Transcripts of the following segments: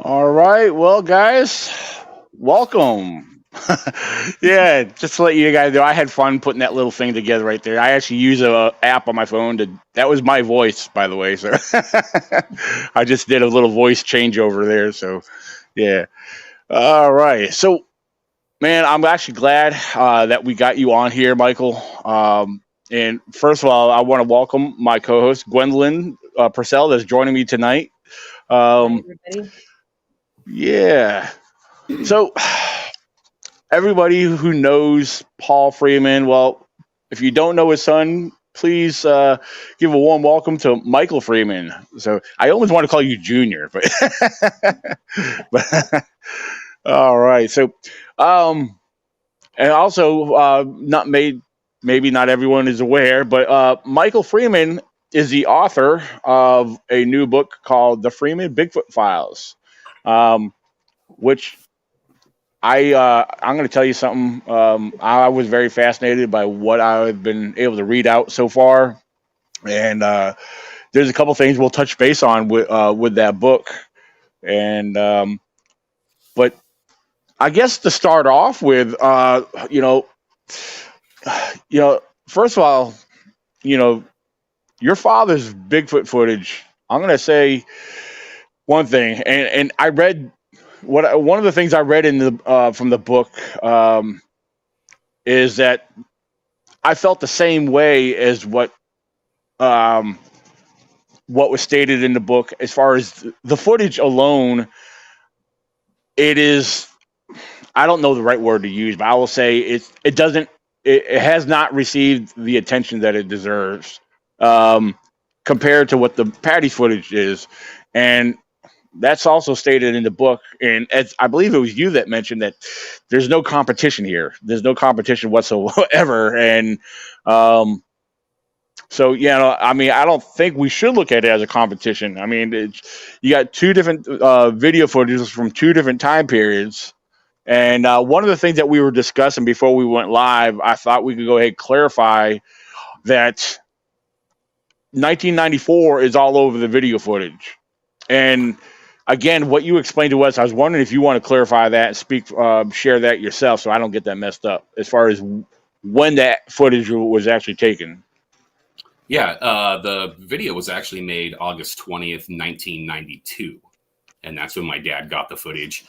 All right, well, guys, welcome. Yeah, just to let you guys know, I had fun putting that little thing together right there. I actually use a app on my phone to. That was my voice, by the way. So I just did a little voice changeover there. So yeah. All right. So man, I'm actually glad that we got you on here, Michael. And first of all, I want to welcome my co-host Gwendolyn Purcell that's joining me tonight. Hi, Um, everybody. yeah. So everybody who knows Paul Freeman, well, if you don't know his son, please give a warm welcome to Michael Freeman. So I almost want to call you Junior, but, but all right. So, and also not made. Maybe not everyone is aware, but Michael Freeman is the author of a new book called The Freeman Bigfoot Files, which I'm going to tell you something. I was very fascinated by what I've been able to read out so far, and there's a couple things we'll touch base on with that book. And but I guess to start off with, first of all, you know, your father's Bigfoot footage. I'm going to say one thing, and I read one of the things I read in the from the book is that I felt the same way as what was stated in the book as far as the footage alone. It is, I don't know the right word to use, but I will say it doesn't, it has not received the attention that it deserves compared to what the Patty footage is. And that's also stated in the book. And as I believe it was you that mentioned that there's no competition here. There's no competition whatsoever. And so, I mean, I don't think we should look at it as a competition. I mean, you got two different video footages from two different time periods. And one of the things that we were discussing before we went live, I thought we could go ahead and clarify that 1994 is all over the video footage. And again, what you explained to us, I was wondering if you want to clarify that and share that yourself so I don't get that messed up as far as when that footage was actually taken. Yeah, the video was actually made August 20th, 1992. And that's when my dad got the footage.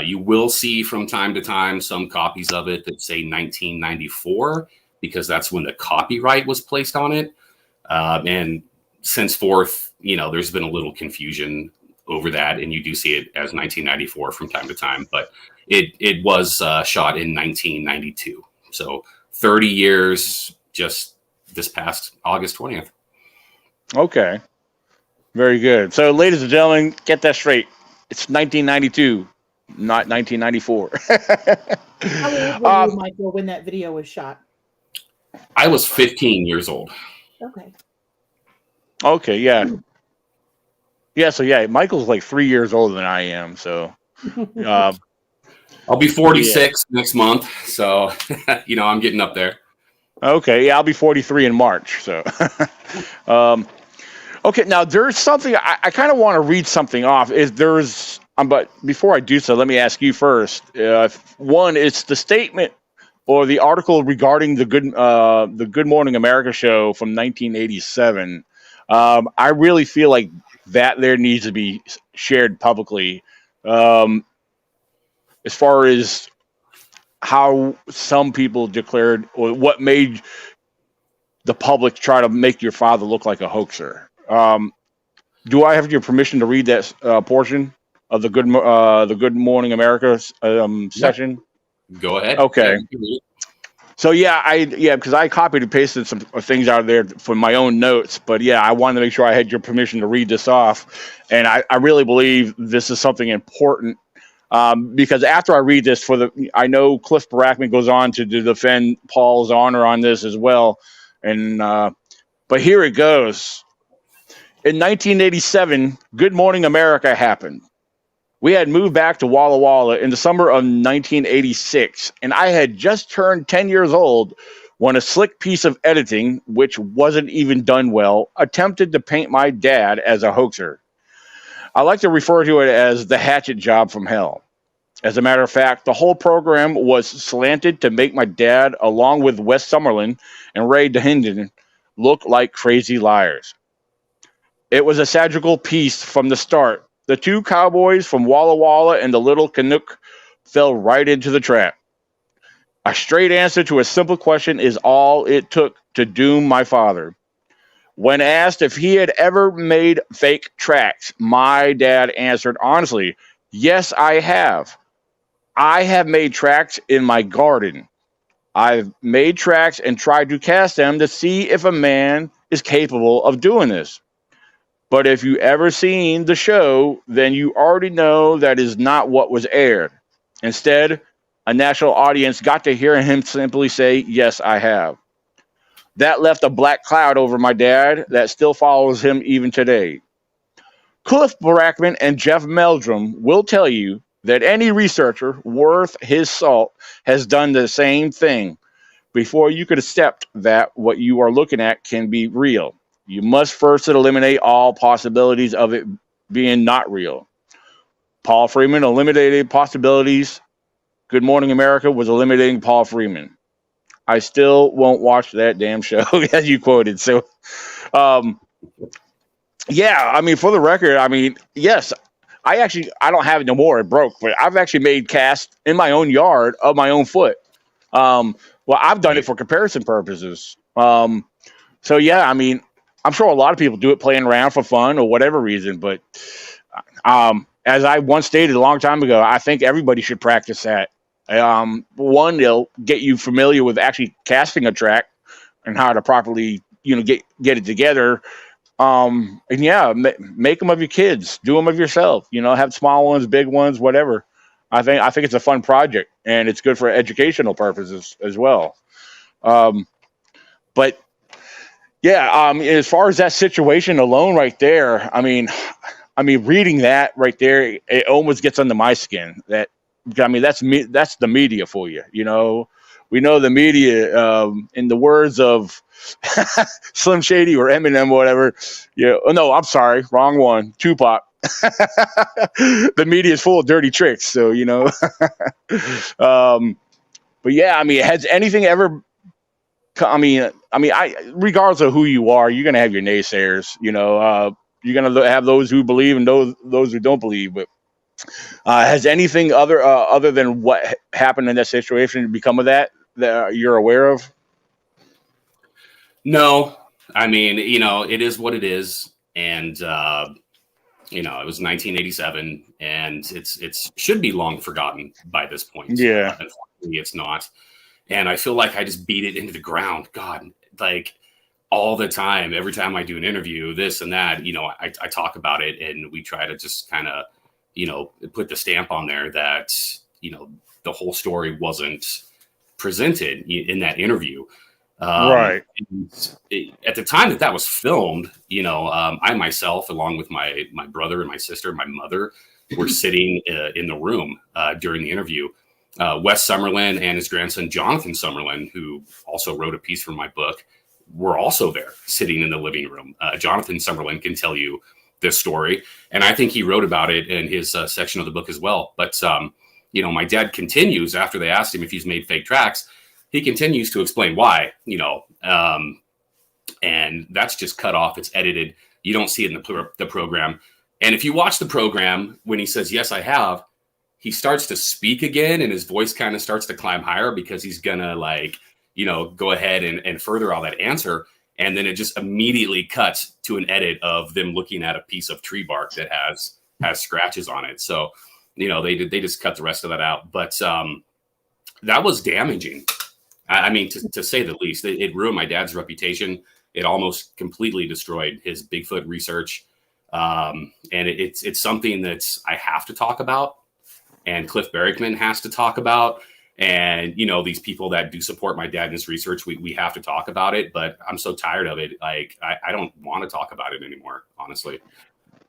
You will see from time to time some copies of it that say 1994 because that's when the copyright was placed on it. And henceforth, there's been a little confusion over that, and you do see it as 1994 from time to time. But it was shot in 1992. So 30 years just this past August 20th. Okay. Very good. So, ladies and gentlemen, get that straight. It's 1992. Not 1994. How old were you, Michael, when that video was shot? I was 15 years old. Okay. Okay, yeah. Yeah, so yeah, Michael's like 3 years older than I am, so I'll be 46 next month, so I'm getting up there. Okay, yeah, I'll be 43 in March, so okay, now there's something I kind of want to read something off. But before I do so, let me ask you first. One, it's the statement or the article regarding the Good Morning America show from 1987. I really feel like that there needs to be shared publicly. As far as how some people declared or what made the public try to make your father look like a hoaxer. Do I have your permission to read that portion of the Good Morning America session? Go ahead. Okay. So because I copied and pasted some things out of there for my own notes, but yeah, I wanted to make sure I had your permission to read this off, and I really believe this is something important because after I read this, I know Cliff Barackman goes on to defend Paul's honor on this as well, and but here it goes. In 1987, Good Morning America happened. We had moved back to Walla Walla in the summer of 1986, and I had just turned 10 years old when a slick piece of editing, which wasn't even done well, attempted to paint my dad as a hoaxer. I like to refer to it as the hatchet job from hell. As a matter of fact, the whole program was slanted to make my dad, along with Wes Summerlin and Ray DeHinden, look like crazy liars. It was a sagittal piece from the start. The two cowboys from Walla Walla and the little Canuck fell right into the trap. A straight answer to a simple question is all it took to doom my father. When asked if he had ever made fake tracks, my dad answered honestly, yes, I have. I have made tracks in my garden. I've made tracks and tried to cast them to see if a man is capable of doing this. But if you ever seen the show, then you already know that is not what was aired. Instead, a national audience got to hear him simply say, yes, I have. That left a black cloud over my dad that still follows him even today. Cliff Barackman and Jeff Meldrum will tell you that any researcher worth his salt has done the same thing. Before you could accept that what you are looking at can be real, you must first eliminate all possibilities of it being not real. Paul Freeman eliminated possibilities. Good Morning America was eliminating Paul Freeman. I still won't watch that damn show, as you quoted. So, yeah, I mean, for the record, I mean, yes, I don't have it no more. It broke, but I've actually made casts in my own yard of my own foot. Well, I've done it for comparison purposes. So, yeah, I mean, I'm sure a lot of people do it playing around for fun or whatever reason. But as I once stated a long time ago, I think everybody should practice that. One, they'll get you familiar with actually casting a track and how to properly, get it together. And yeah, make them of your kids, do them of yourself, have small ones, big ones, whatever. I think it's a fun project and it's good for educational purposes as well. But yeah, as far as that situation alone right there, I mean, reading that right there, it almost gets under my skin. That's the media for you. We know the media, in the words of Slim Shady or Eminem or whatever. Oh no, I'm sorry, wrong one. Tupac. The media is full of dirty tricks. So, but yeah, has anything ever, regardless of who you are, you're going to have your naysayers, you're going to have those who believe and those who don't believe. But has anything other than what happened in that situation become of that you're aware of? No, it is what it is. And, it was 1987 and it's should be long forgotten by this point. Yeah. Unfortunately, it's not. And I feel like I just beat it into the ground. God, like all the time, every time I do an interview, this and that, I talk about it and we try to just kind of, put the stamp on there that, the whole story wasn't presented in that interview. Right. At the time that was filmed, I myself, along with my brother and my sister, my mother, were sitting in the room during the interview. Wes Summerlin and his grandson, Jonathan Summerlin, who also wrote a piece for my book, were also there sitting in the living room. Jonathan Summerlin can tell you this story. And I think he wrote about it in his section of the book as well. But, my dad continues after they asked him if he's made fake tracks. He continues to explain why, and that's just cut off. It's edited. You don't see it in the program. And if you watch the program, when he says, yes, I have, he starts to speak again and his voice kind of starts to climb higher because he's going to go ahead and further all that answer. And then it just immediately cuts to an edit of them looking at a piece of tree bark that has scratches on it. So, they just cut the rest of that out. But that was damaging. To say the least. It ruined my dad's reputation. It almost completely destroyed his Bigfoot research. And it's something that I have to talk about. And Cliff Barackman has to talk about. And, these people that do support my dad in his research, we have to talk about it. But I'm so tired of it. Like, I don't want to talk about it anymore, honestly.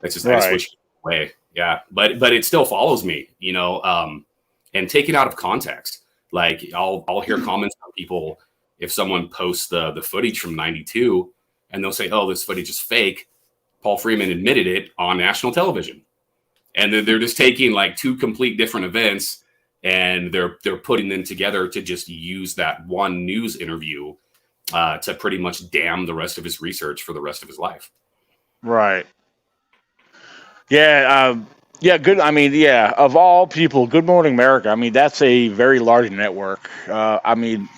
It's just, right. I just wish it went away. Yeah. But it still follows me, and taken out of context. Like, I'll hear comments from people if someone posts the footage from 92 and they'll say, oh, this footage is fake. Paul Freeman admitted it on national television. And then they're just taking like two complete different events and they're putting them together to just use that one news interview to pretty much damn the rest of his research for the rest of his life. Right. Yeah. Yeah. Good. I mean, yeah. Of all people, Good Morning America. I mean, that's a very large network. I mean,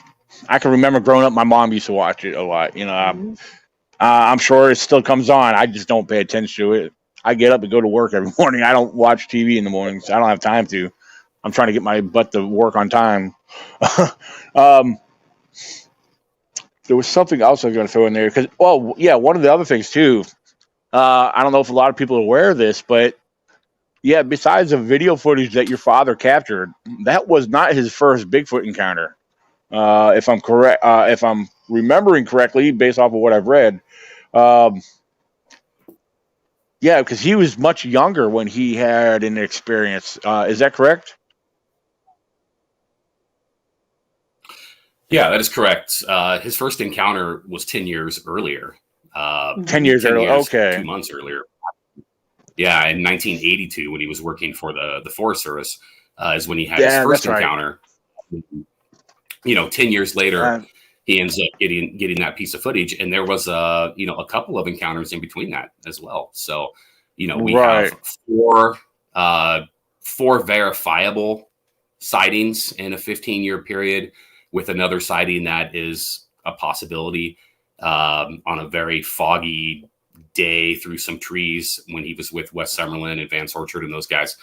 I can remember growing up, my mom used to watch it a lot. You know, I'm sure it still comes on. I just don't pay attention to it. I get up and go to work every morning. I don't watch TV in the mornings. I don't have time to. I'm trying to get my butt to work on time. There was something else I was going to throw in there because, well, yeah, one of the other things too. I don't know if a lot of people are aware of this, but yeah, besides the video footage that your father captured, that was not his first Bigfoot encounter. If I'm correct, if I'm remembering correctly, based off of what I've read. Yeah, because he was much younger when he had an experience. Is that correct? Yeah, that is correct. His first encounter was 10 years earlier. 10 years earlier, okay. 2 months earlier. Yeah, in 1982, when he was working for the Forest Service, is when he had his first encounter. Right. You know, 10 years later, he ends up getting that piece of footage, and there was a couple of encounters in between that as well. So, you know, we have four verifiable sightings in a 15-year period, with another sighting that is a possibility on a very foggy day through some trees when he was with Wes Summerlin and Vance Orchard and those guys.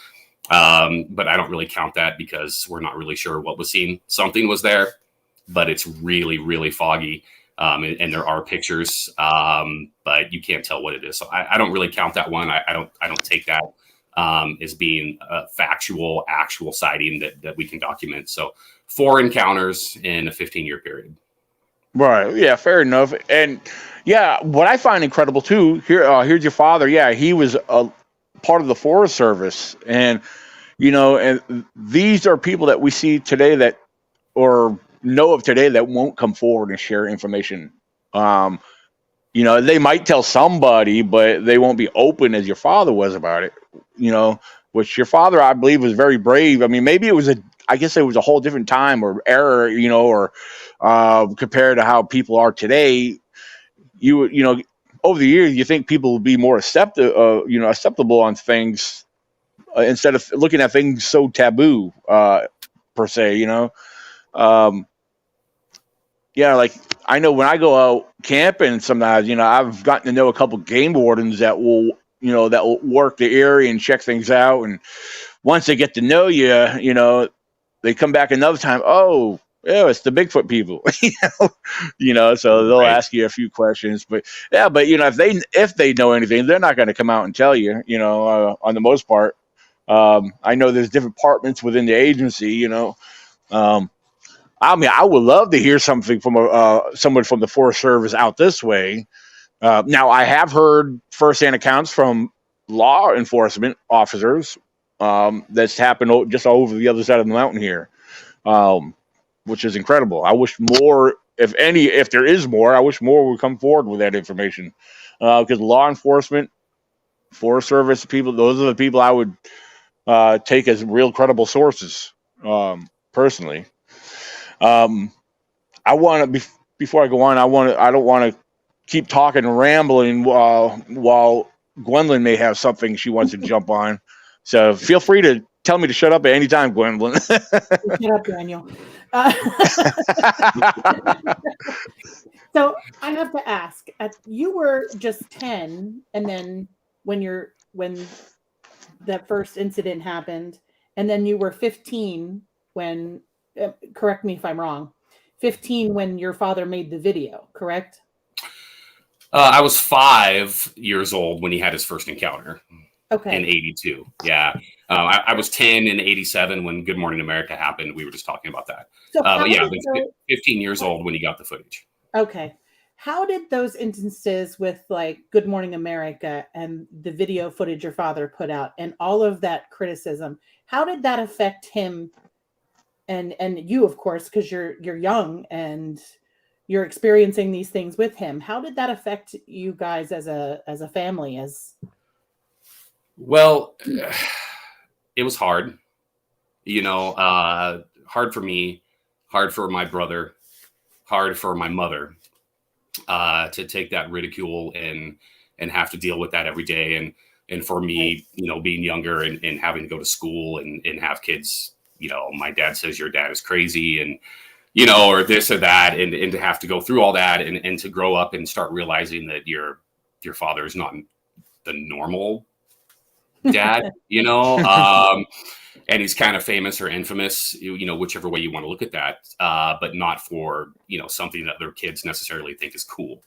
But I don't really count that because we're not really sure what was seen. Something was there, but it's really, really foggy. And there are pictures, but you can't tell what it is. So I don't really count that one. I don't take that as being a factual, actual sighting that we can document. So 4 encounters in a 15-year period. Right. Yeah, fair enough. And yeah, what I find incredible too, here's your father. Yeah, he was a part of the Forest Service. And, you know, and these are people that we see today that, or know of today, that won't come forward and share information. You know, they might tell somebody, but they won't be open as your father was about it, you know, which your father, I believe, was very brave. I mean, maybe I guess it was a whole different time or era, you know, or compared to how people are today. You know, over the years, you think people will be more acceptable on things instead of looking at things so taboo, per se, you know. Yeah, like I know when I go out camping sometimes, you know, I've gotten to know a couple game wardens that will work the area and check things out. And once they get to know you, you know, they come back another time. Oh, yeah, it's the Bigfoot people, you know, so they'll ask you a few questions. But yeah, but you know, if they know anything, they're not going to come out and tell you, you know, on the most part. I know there's different departments within the agency, you know. I mean, I would love to hear something from someone from the Forest Service out this way. Now, I have heard firsthand accounts from law enforcement officers that's happened just over the other side of the mountain here, which is incredible. I wish more, if there is more, I wish more would come forward with that information, because law enforcement, Forest Service people, those are the people I would take as real credible sources, personally. I want to before I go on. I don't want to keep talking and rambling while Gwendolyn may have something she wants to jump on. So feel free to tell me to shut up at any time, Gwendolyn. Shut up, Daniel. So I have to ask. You were just 10, and then when that first incident happened, and then you were 15 when. Correct me if I'm wrong. 15 when your father made the video, correct? I was 5 years old when he had his first encounter. Okay. In 82. Yeah. I was 10 in 87 when Good Morning America happened. We were just talking about that. So but yeah, 15 years old when he got the footage. Okay. How did those instances with like Good Morning America and the video footage your father put out and all of that criticism, how did that affect him? And you, of course, because you're young and you're experiencing these things with him. How did that affect you guys as a family? Well, it was hard, hard for me, hard for my brother, hard for my mother, to take that ridicule and have to deal with that every day. And for me, being younger and having to go to school and have kids, my dad says your dad is crazy and, or this or that, and to have to go through all that and to grow up and start realizing that your father is not the normal dad, and he's kind of famous or infamous, whichever way you want to look at that, but not for, something that their kids necessarily think is cool,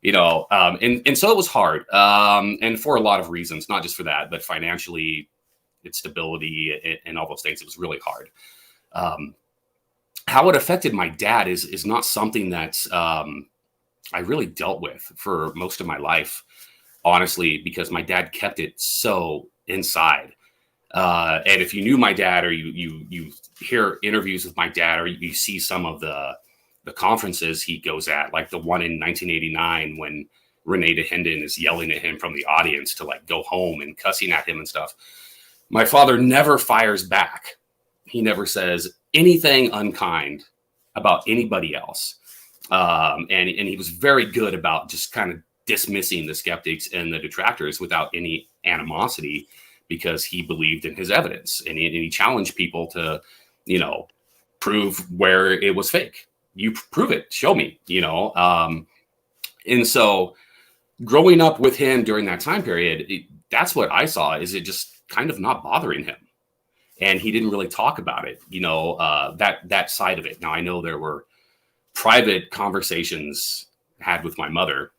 and so it was hard, and for a lot of reasons, not just for that, but financially, its stability and all those things. It was really hard. How it affected my dad is not something that I really dealt with for most of my life, honestly, because my dad kept it so inside. And if you knew my dad, or you hear interviews with my dad, or you see some of the conferences he goes at, like the one in 1989 when Renee DeHinden is yelling at him from the audience to like go home and cussing at him and stuff. My father never fires back. He never says anything unkind about anybody else. And he was very good about just kind of dismissing the skeptics and the detractors without any animosity, because he believed in his evidence and he challenged people to, prove where it was fake. You prove it, show me, and so growing up with him during that time period, that's what I saw, is it just kind of not bothering him. And he didn't really talk about it, that side of it. Now, I know there were private conversations had with my mother,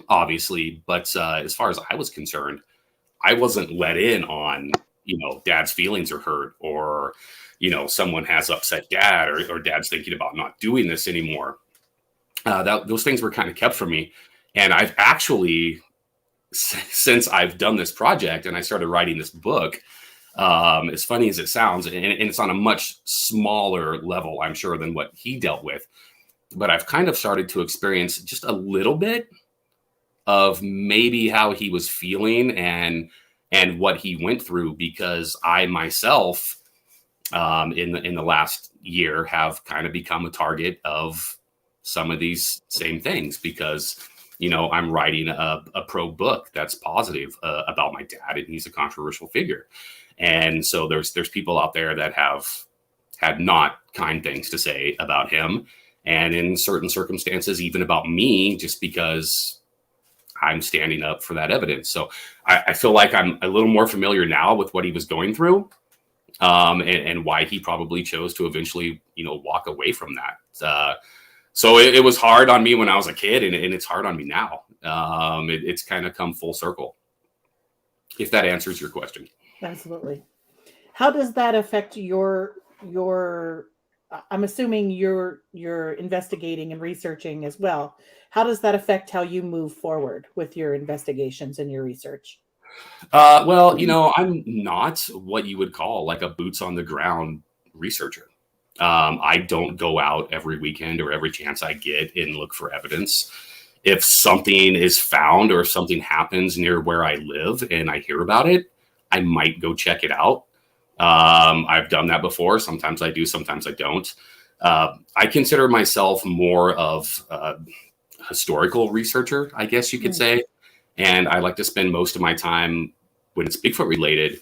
obviously, but as far as I was concerned, I wasn't let in on, dad's feelings are hurt, or, someone has upset dad, or dad's thinking about not doing this anymore. Those things were kind of kept from me. And I've actually, since I've done this project and I started writing this book, as funny as it sounds, and it's on a much smaller level, I'm sure, than what he dealt with, but I've kind of started to experience just a little bit of maybe how he was feeling and what he went through, because I myself, in the last year, have kind of become a target of some of these same things, because I'm writing a pro book that's positive about my dad, and he's a controversial figure. And so there's people out there that have had not kind things to say about him, and in certain circumstances, even about me, just because I'm standing up for that evidence. So I feel like I'm a little more familiar now with what he was going through, and why he probably chose to eventually, walk away from that. So it was hard on me when I was a kid, and it's hard on me now. It's kind of come full circle, if that answers your question. Absolutely. How does that affect your I'm assuming you're investigating and researching as well. How does that affect how you move forward with your investigations and your research? Well, I'm not what you would call like a boots on the ground researcher. I don't go out every weekend or every chance I get and look for evidence. If something is found, or if something happens near where I live and I hear about it, I might go check it out. I've done that before. Sometimes I do, sometimes I don't. I consider myself more of a historical researcher, I guess you could say. And I like to spend most of my time, when it's Bigfoot related,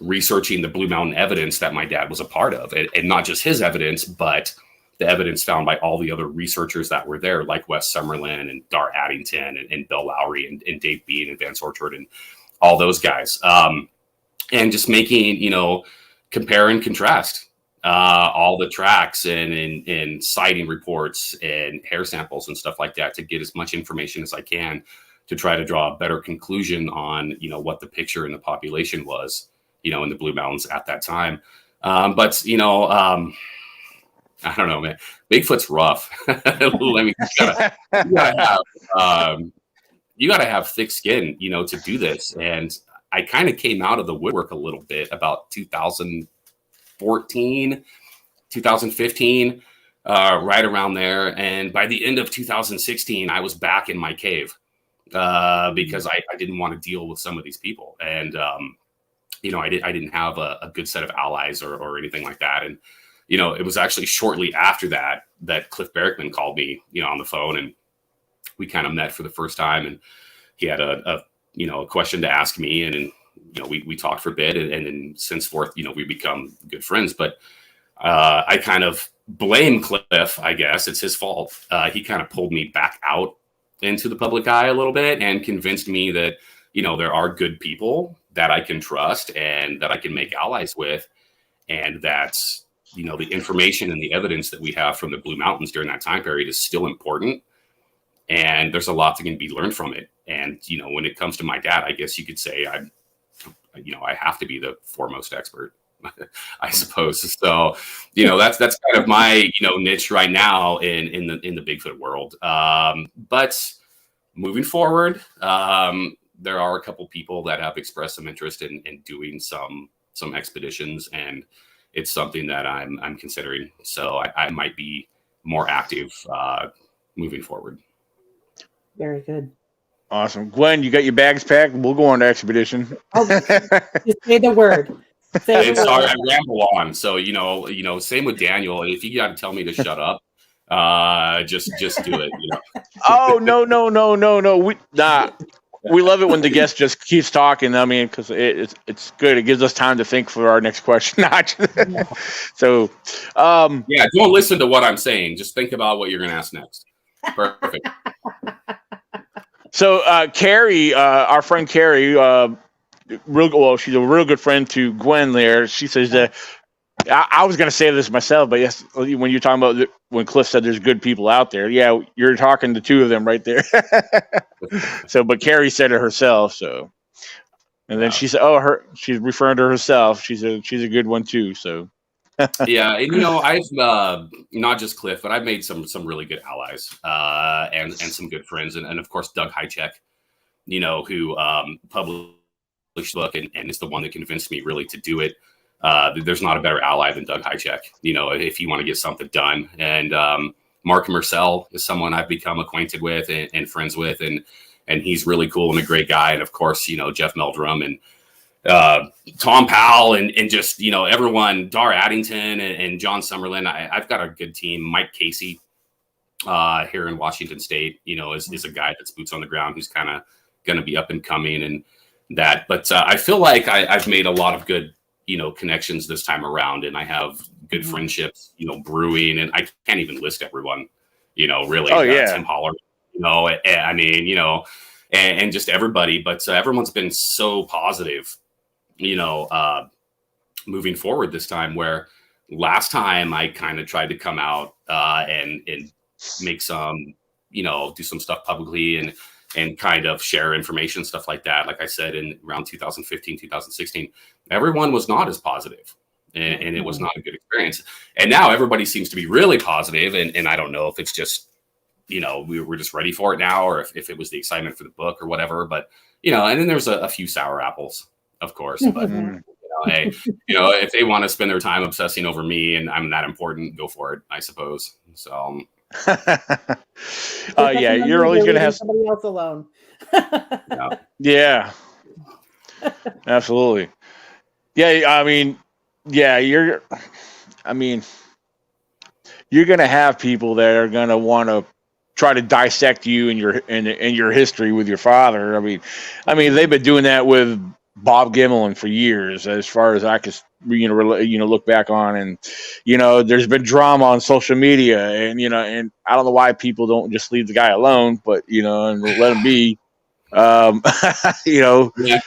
researching the Blue Mountain evidence that my dad was a part of, and not just his evidence, but the evidence found by all the other researchers that were there, like Wes Summerlin and Dar Addington and Bill Lowry and Dave Bean and Vance Orchard and all those guys. And just making, compare and contrast all the tracks and sighting reports and hair samples and stuff like that, to get as much information as I can to try to draw a better conclusion on, what the picture in the population was, in the Blue Mountains at that time. But I don't know, man. Bigfoot's rough. You gotta have thick skin, to do this. And I kind of came out of the woodwork a little bit about 2014, 2015, right around there. And by the end of 2016, I was back in my cave, because I didn't want to deal with some of these people. And I didn't have a good set of allies or anything like that. And, it was actually shortly after that Cliff Barackman called me, on the phone, and we kind of met for the first time, and he had a question to ask me, and we talked for a bit, and then henceforth, we become good friends. But I kind of blame Cliff. I guess it's his fault. He kind of pulled me back out into the public eye a little bit and convinced me that, there are good people that I can trust and that I can make allies with. And that's, the information and the evidence that we have from the Blue Mountains during that time period is still important. And there's a lot that can be learned from it. And, when it comes to my dad, I guess you could say I have to be the foremost expert, I suppose. So, that's kind of my, niche right now in the Bigfoot world. But moving forward, there are a couple people that have expressed some interest in doing some expeditions, and it's something that I'm considering. So I might be more active moving forward. Very good. Awesome. Gwen, you got your bags packed? We'll go on the expedition. Oh, just say the word. Sorry, I ramble on. So, same with Daniel. If you got to tell me to shut up, just do it. Oh, no. We love it when the guest just keeps talking. I mean, because it's good. It gives us time to think for our next question. So, don't listen to what I'm saying. Just think about what you're going to ask next. Perfect. So, Carrie, our friend Carrie, she's a real good friend to Gwen there. She says that I was going to say this myself, but yes, when you're talking about when Cliff said there's good people out there, yeah, you're talking to two of them right there. So, but Carrie said it herself. So, and then she said, she's referring to herself. She's a good one too. So, yeah, and I've not just Cliff, but I've made some really good allies and some good friends, and of course Doug Hychek, who published the book and is the one that convinced me really to do it. There's not a better ally than Doug Hychek, if you want to get something done. And Mark Mercell is someone I've become acquainted with and friends with, and he's really cool and a great guy. And of course, Jeff Meldrum and Tom Powell and just, everyone, Dar Addington and John Summerlin. I've got a good team. Mike Casey here in Washington State, is a guy that's boots on the ground who's kind of going to be up and coming and that. But I feel like I've made a lot of good connections this time around, and I have good friendships, brewing, and I can't even list everyone, really. Oh, yeah. Tim Holler, I mean, and just everybody, but everyone's been so positive, moving forward this time, where last time I kind of tried to come out and make some, do some stuff publicly and kind of share information, stuff like that. Like I said, in around 2015, 2016, everyone was not as positive, and it was not a good experience. And now everybody seems to be really positive. And I don't know if it's just, we're just ready for it now, or if it was the excitement for the book or whatever, but, and then there's a few sour apples, of course, but hey, if they want to spend their time obsessing over me and I'm that important, go for it, I suppose. So, yeah, you're always going to have somebody else alone. Yeah, absolutely. Yeah, I mean, you're going to have people that are going to want to try to dissect you and your history with your father. I mean, they've been doing that with Bob Gimmelin for years, as far as I could, look back on. And, there's been drama on social media, and, and I don't know why people don't just leave the guy alone, but, and let him be, Yeah.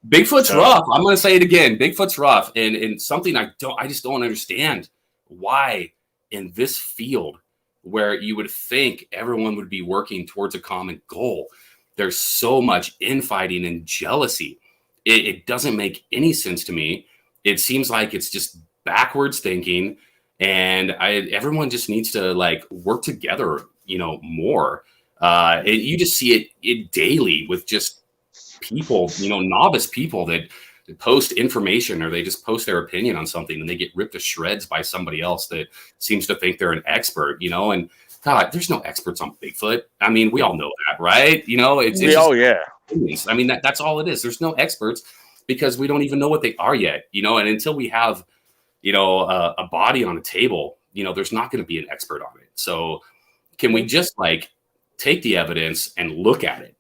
Bigfoot's rough. I'm going to say it again. Bigfoot's rough. And something I just don't understand why in this field where you would think everyone would be working towards a common goal, there's so much infighting and jealousy. It doesn't make any sense to me. It seems like it's just backwards thinking, and everyone just needs to work together, more. You just see it daily with just people, novice people that post information, or they just post their opinion on something and they get ripped to shreds by somebody else that seems to think they're an expert, and God, there's no experts on Bigfoot. I mean, we all know that, right? It's yeah. opinions. I mean, that's all it is. There's no experts. because we don't even know what they are yet, you know, and until we have, you know, a body on a table, you know, there's not going to be an expert on it. So can we just like take the evidence and look at it,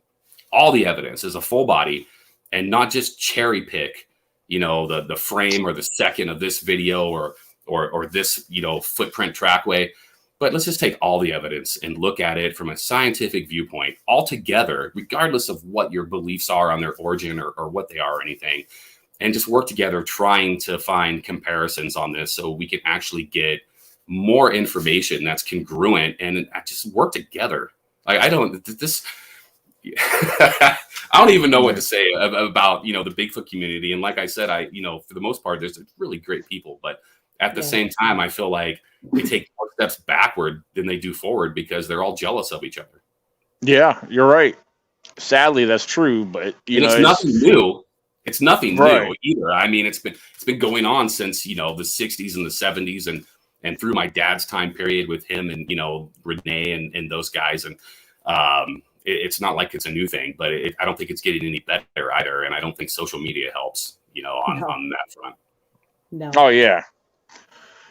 all the evidence as a full body, and not just cherry pick, you know, the frame or the second of this video or this, you know, footprint trackway. But let's just take all the evidence and look at it from a scientific viewpoint altogether, regardless of what your beliefs are on their origin or what they are or anything, and just work together trying to find comparisons on this so we can actually get more information that's congruent and just work together. Like, I don't even know what to say about, you know, the Bigfoot community. And like I said, you know, for the most part, there's really great people, but at the same time, I feel like they take more steps backward than they do forward because they're all jealous of each other. Yeah, you're right. Sadly, that's true, but you know, it's nothing new. It's nothing right. new either. I mean, it's been going on since, you know, the 60s and the 70s and through my dad's time period with him and, you know, Renee and those guys. And it's not like it's a new thing, but I don't think it's getting any better either. And I don't think social media helps, you know, on that front. No. Oh yeah.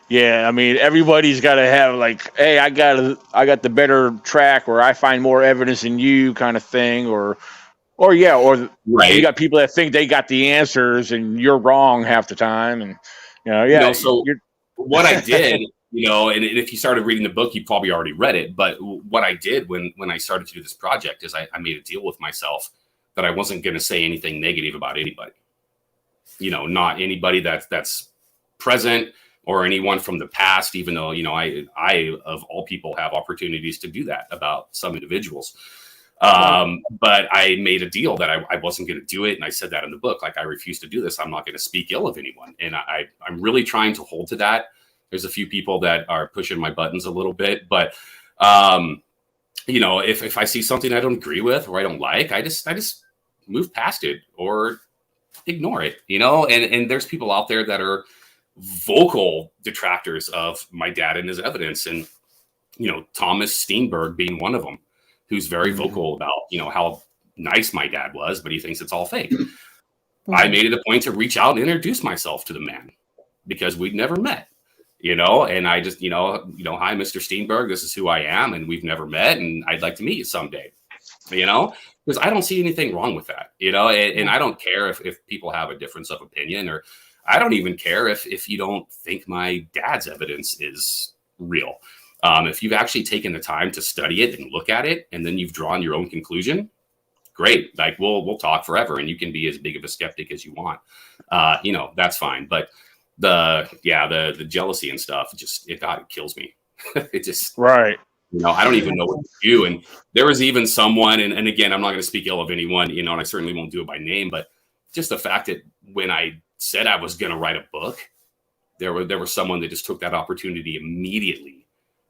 Yeah, I mean, everybody's got to have like, hey, I got the better track, or I find more evidence than you, kind of thing, or right. You got people that think they got the answers and you're wrong half the time, and you know, yeah. You know, so what I did, you know, and if you started reading the book, you probably already read it. But what I did when I started to do this project is I made a deal with myself that I wasn't going to say anything negative about anybody. You know, not anybody that's present or anyone from the past, even though, you know, I of all people have opportunities to do that about some individuals. But I made a deal that I wasn't going to do it. And I said that in the book, like, I refuse to do this. I'm not going to speak ill of anyone. And I'm really trying to hold to that. There's a few people that are pushing my buttons a little bit, but, you know, if I see something I don't agree with or I don't like, I just move past it or ignore it, you know, and there's people out there that are vocal detractors of my dad and his evidence. And, you know, Thomas Steenberg being one of them, who's very vocal about, you know, how nice my dad was, but he thinks it's all fake. I made it a point to reach out and introduce myself to the man because we'd never met, you know, and I just, you know, hi, Mr. Steenberg, this is who I am. And we've never met and I'd like to meet you someday, you know, because I don't see anything wrong with that, you know, and I don't care if people have a difference of opinion, or I don't even care if you don't think my dad's evidence is real. If you've actually taken the time to study it and look at it, and then you've drawn your own conclusion, great. Like, we'll talk forever, and you can be as big of a skeptic as you want. You know, that's fine. But the jealousy and stuff, it kills me. It just, right. You know, I don't even know what to do. And there was even someone, and again, I'm not going to speak ill of anyone, you know, and I certainly won't do it by name, but just the fact that when I said I was going to write a book, there was someone that just took that opportunity immediately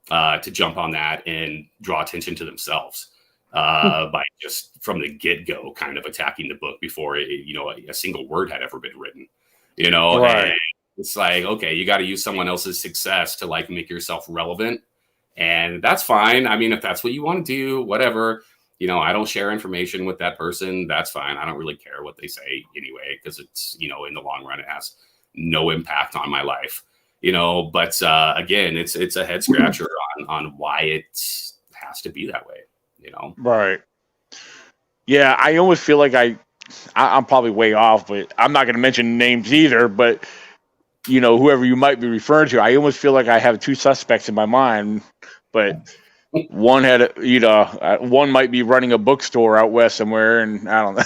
to jump on that and draw attention to themselves by just from the get-go kind of attacking the book before you know, a single word had ever been written, you know. Right. And it's like, okay, you got to use someone else's success to like make yourself relevant, and that's fine. I mean, if that's what you want to do, whatever. You know, I don't share information with that person. That's fine. I don't really care what they say anyway, because it's, you know, in the long run, it has no impact on my life, you know. But again, it's a head scratcher on why it has to be that way, you know. Right. Yeah, I almost feel like I'm probably way off, but I'm not going to mention names either. But, you know, whoever you might be referring to, I almost feel like I have two suspects in my mind, but one one might be running a bookstore out west somewhere, and I don't know.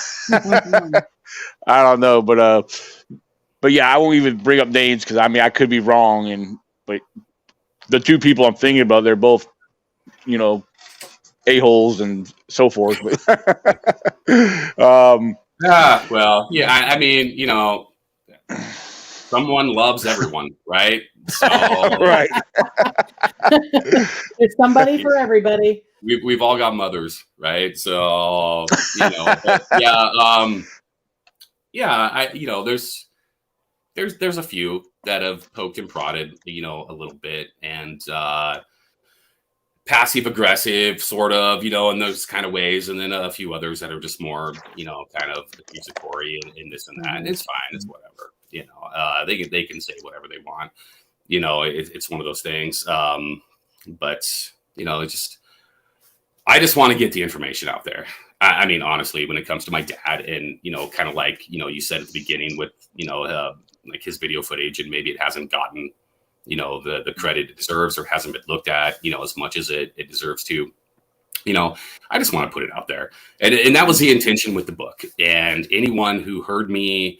I don't know, but yeah, I won't even bring up names because I mean I could be wrong, but the two people I'm thinking about, they're both, you know, a-holes and so forth. Well, yeah, I mean, you know, someone loves everyone, right? So, right. There's somebody for everybody. We've all got mothers, right? So, you know, you know, there's a few that have poked and prodded, you know, a little bit, and passive aggressive, sort of, in those kind of ways, and then a few others that are just more, kind of accusatory and this and that. And it's fine, it's whatever. They can say whatever they want. It's one of those things. But I just want to get the information out there. I mean, honestly, when it comes to my dad, and kind of like you said at the beginning with like his video footage, and maybe it hasn't gotten the credit it deserves, or hasn't been looked at as much as it deserves to. I just want to put it out there, and that was the intention with the book. And anyone who heard me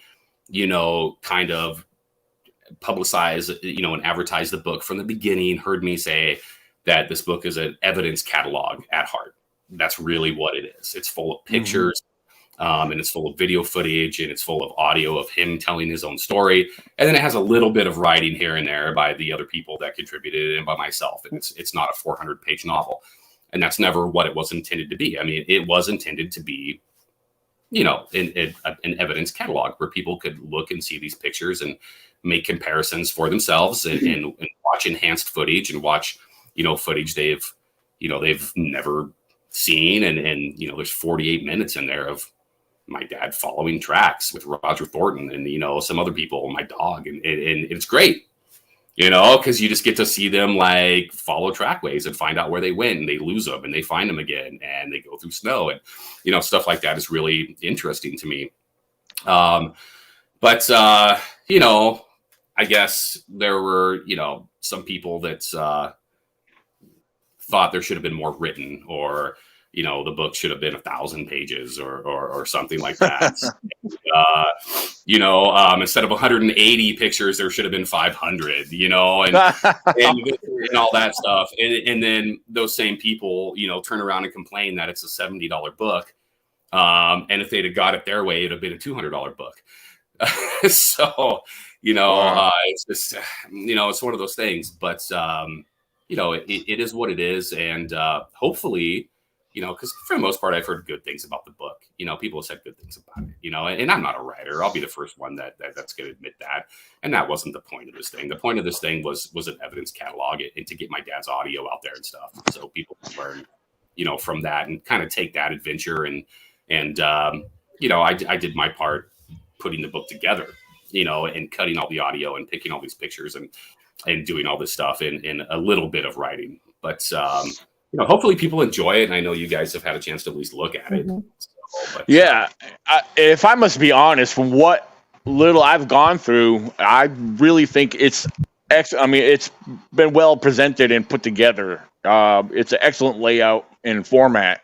kind of publicize and advertise the book from the beginning heard me say that this book is an evidence catalog at heart. That's really what it is. It's full of pictures, and it's full of video footage, and it's full of audio of him telling his own story. And then it has a little bit of writing here and there by the other people that contributed, and by myself. It's not a 400-page novel. And that's never what it was intended to be. I mean, it was intended to be, an evidence catalog where people could look and see these pictures and make comparisons for themselves, and watch enhanced footage, and watch, footage they've never seen. And there's 48 minutes in there of my dad following tracks with Roger Thornton and, some other people, my dog. And it's great, because you just get to see them like follow trackways and find out where they went, and they lose them and they find them again, and they go through snow, and, stuff like that is really interesting to me. But I guess there were, some people that thought there should have been more written, or, the book should have been 1,000 pages or something like that. Instead of 180 pictures, there should have been 500, and all that stuff. And then those same people, turn around and complain that it's a $70 book. And if they'd have got it their way, it'd have been a $200 book. So, it's just, it's one of those things, but, it is what it is. And hopefully, because for the most part, I've heard good things about the book. People have said good things about it, and I'm not a writer. I'll be the first one that's going to admit that. And that wasn't the point of this thing. The point of this thing was an evidence catalog, and to get my dad's audio out there and stuff, so people can learn, from that, and kind of take that adventure. And I did my part putting the book together, and cutting all the audio and picking all these pictures and doing all this stuff in a little bit of writing. But, hopefully people enjoy it. And I know you guys have had a chance to at least look at it. Yeah. If I must be honest, from what little I've gone through, I really think it's it's been well presented and put together. It's an excellent layout and format.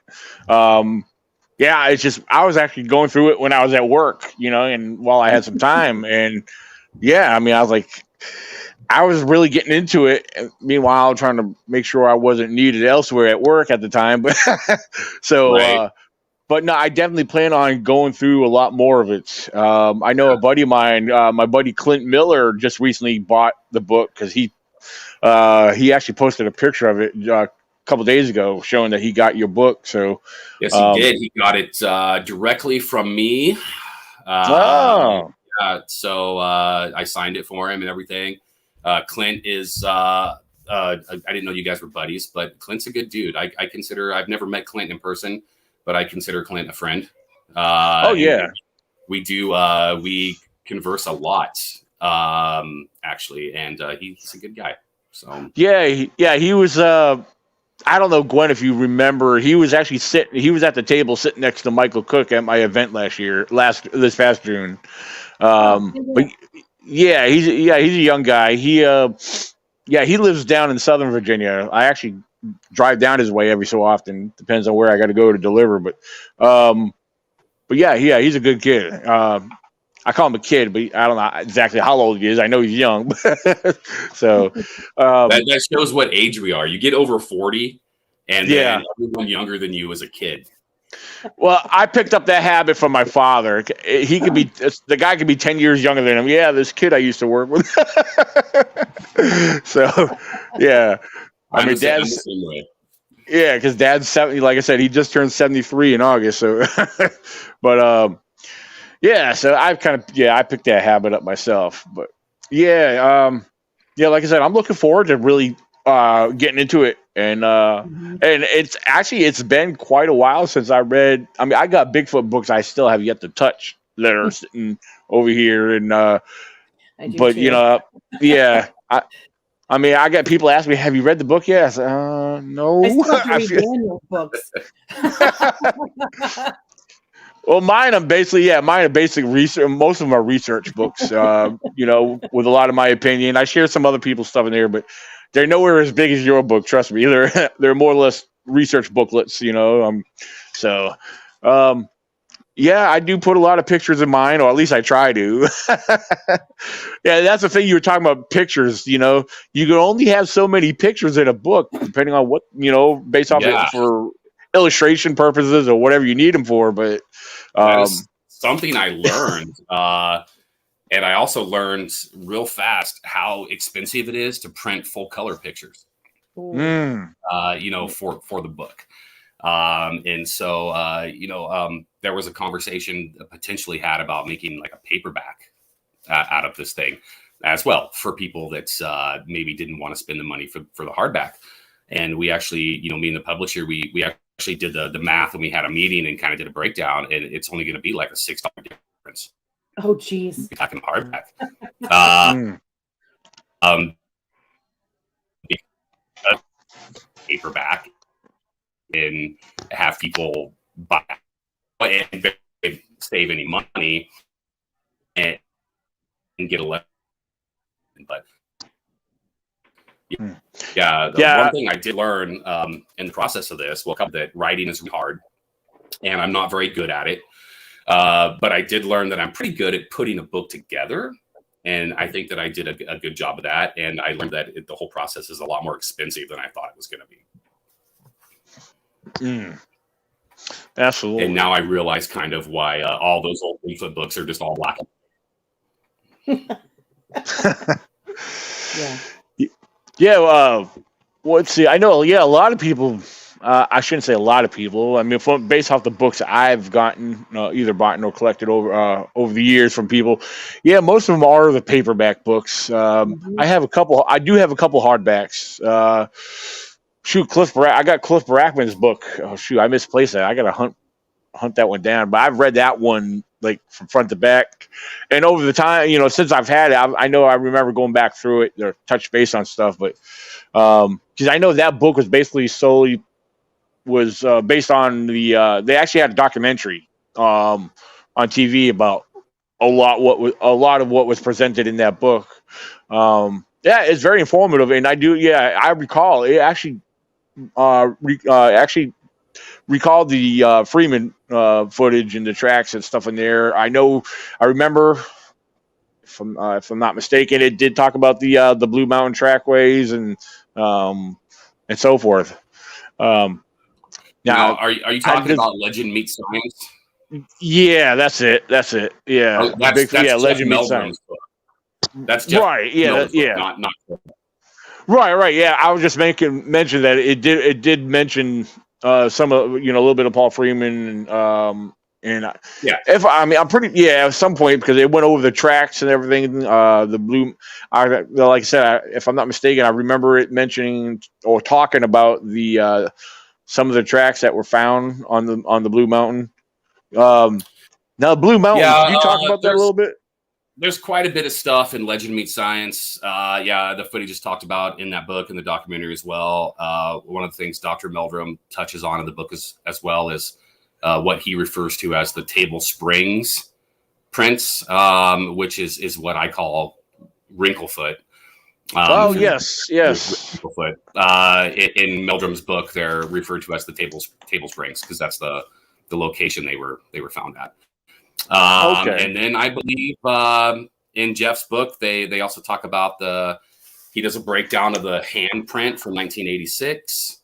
It's just, I was actually going through it when I was at work, and while I had some time, and I was like, I was really getting into it. Meanwhile, trying to make sure I wasn't needed elsewhere at work at the time. But so, but no, I definitely plan on going through a lot more of it. I know a buddy of mine, my buddy Clint Miller, just recently bought the book because he actually posted a picture of it a couple days ago showing that he got your book. So yes, he did. He got it directly from me. So I signed it for him and everything. Clint is, I didn't know you guys were buddies, but Clint's a good dude. I consider, I've never met Clint in person, but I consider Clint a friend. We do, we converse a lot, actually, and he's a good guy. So he was, I don't know, Gwen, if you remember, he was actually he was at the table sitting next to Michael Cook at my event this past June. But he's a young guy. He lives down in Southern Virginia. I actually drive down his way every so often. Depends on where I got to go to deliver. But he's a good kid. I call him a kid, but I don't know exactly how old he is. I know he's young. So that shows what age we are. You get over 40, and then everyone younger than you is a kid. Well, I picked up that habit from my father. He could be, the guy could be 10 years younger than him. Yeah, this kid I used to work with. So, I mean, Dad's, because Dad's 70. Like I said, he just turned 73 in August. So, but so I've I picked that habit up myself. But like I said, I'm looking forward to really getting into it And Mhm. and it's been quite a while since I read. I mean, I got Bigfoot books I still have yet to touch that are sitting over here, and I do but too. yeah. I mean, I got people ask me, "Have you read the book yet?" I said, I "No." still have to I read feel, Daniel's books. well, mine are basic research. Most of them are research books. With a lot of my opinion. I share some other people's stuff in there, but they're nowhere as big as your book. Trust me. They're more or less research booklets. So. Um, Yeah, I do put a lot of pictures in mine, or at least I try to. Yeah, that's the thing you were talking about pictures. You can only have so many pictures in a book, depending on what based off it Yeah, for illustration purposes or whatever you need them for. But that is um, something I learned. And I also learned real fast how expensive it is to print full color pictures, Ooh. for the book. And so, there was a conversation potentially had about making like a paperback out of this thing as well for people that maybe didn't want to spend the money for the hardback. And we actually, me and the publisher, we actually did the math, and we had a meeting and kind of did a breakdown, and it's only going to be like a $6 difference. Oh, geez. Back in hardback. Uh, mm, um, paperback and have people buy and save any money and get a lesson. But yeah, one thing I did learn in the process of this, that writing is hard, and I'm not very good at it. But I did learn that I'm pretty good at putting a book together. And I think that I did a good job of that. And I learned that the whole process is a lot more expensive than I thought it was going to be. Absolutely. And now I realize kind of why all those old Bigfoot books are just all black. Yeah. Yeah. Let's see. I know. Yeah, a lot of people. I shouldn't say a lot of people. I mean, based off the books I've gotten, either bought or collected over the years from people, yeah, most of them are the paperback books. I have a couple. I do have a couple hardbacks. I got Cliff Barackman's book. Oh shoot, I misplaced that. I got to hunt that one down. But I've read that one like from front to back, and over the time, since I've had it, I remember going back through it or touch base on stuff, but because I know that book was basically solely based on they actually had a documentary on TV about a lot of what was presented in that book. Yeah, it's very informative, and I recall it actually recalled the Freeman footage and the tracks and stuff in there. I remember, if I'm not mistaken, it did talk about the Blue Mountain trackways and so forth. Now, are you talking about Legend Meets Science? Yeah, that's it. Yeah, that's Legend Meets Meldrum's Science. book. That's Jeff right. Yeah, Meldrum's yeah. Book, not Right. Yeah, I was just mention that it did mention some of a little bit of Paul Freeman and yeah. I'm pretty at some point, because it went over the tracks and everything. The blue, like I said, if I'm not mistaken, I remember it mentioning or talking about the some of the tracks that were found on the Blue Mountain. Now, Blue Mountain, can you talk about that a little bit? There's quite a bit of stuff in Legend Meets Science. The footage is talked about in that book and the documentary as well. One of the things Dr. Meldrum touches on in the book as well is what he refers to as the Table Springs prints, which is what I call Wrinklefoot. Yes. Wrinklefoot. In Meldrum's book, they're referred to as the Table Springs because that's the location they were found at. Okay. And then I believe in Jeff's book, they also talk about he does a breakdown of the handprint from 1986,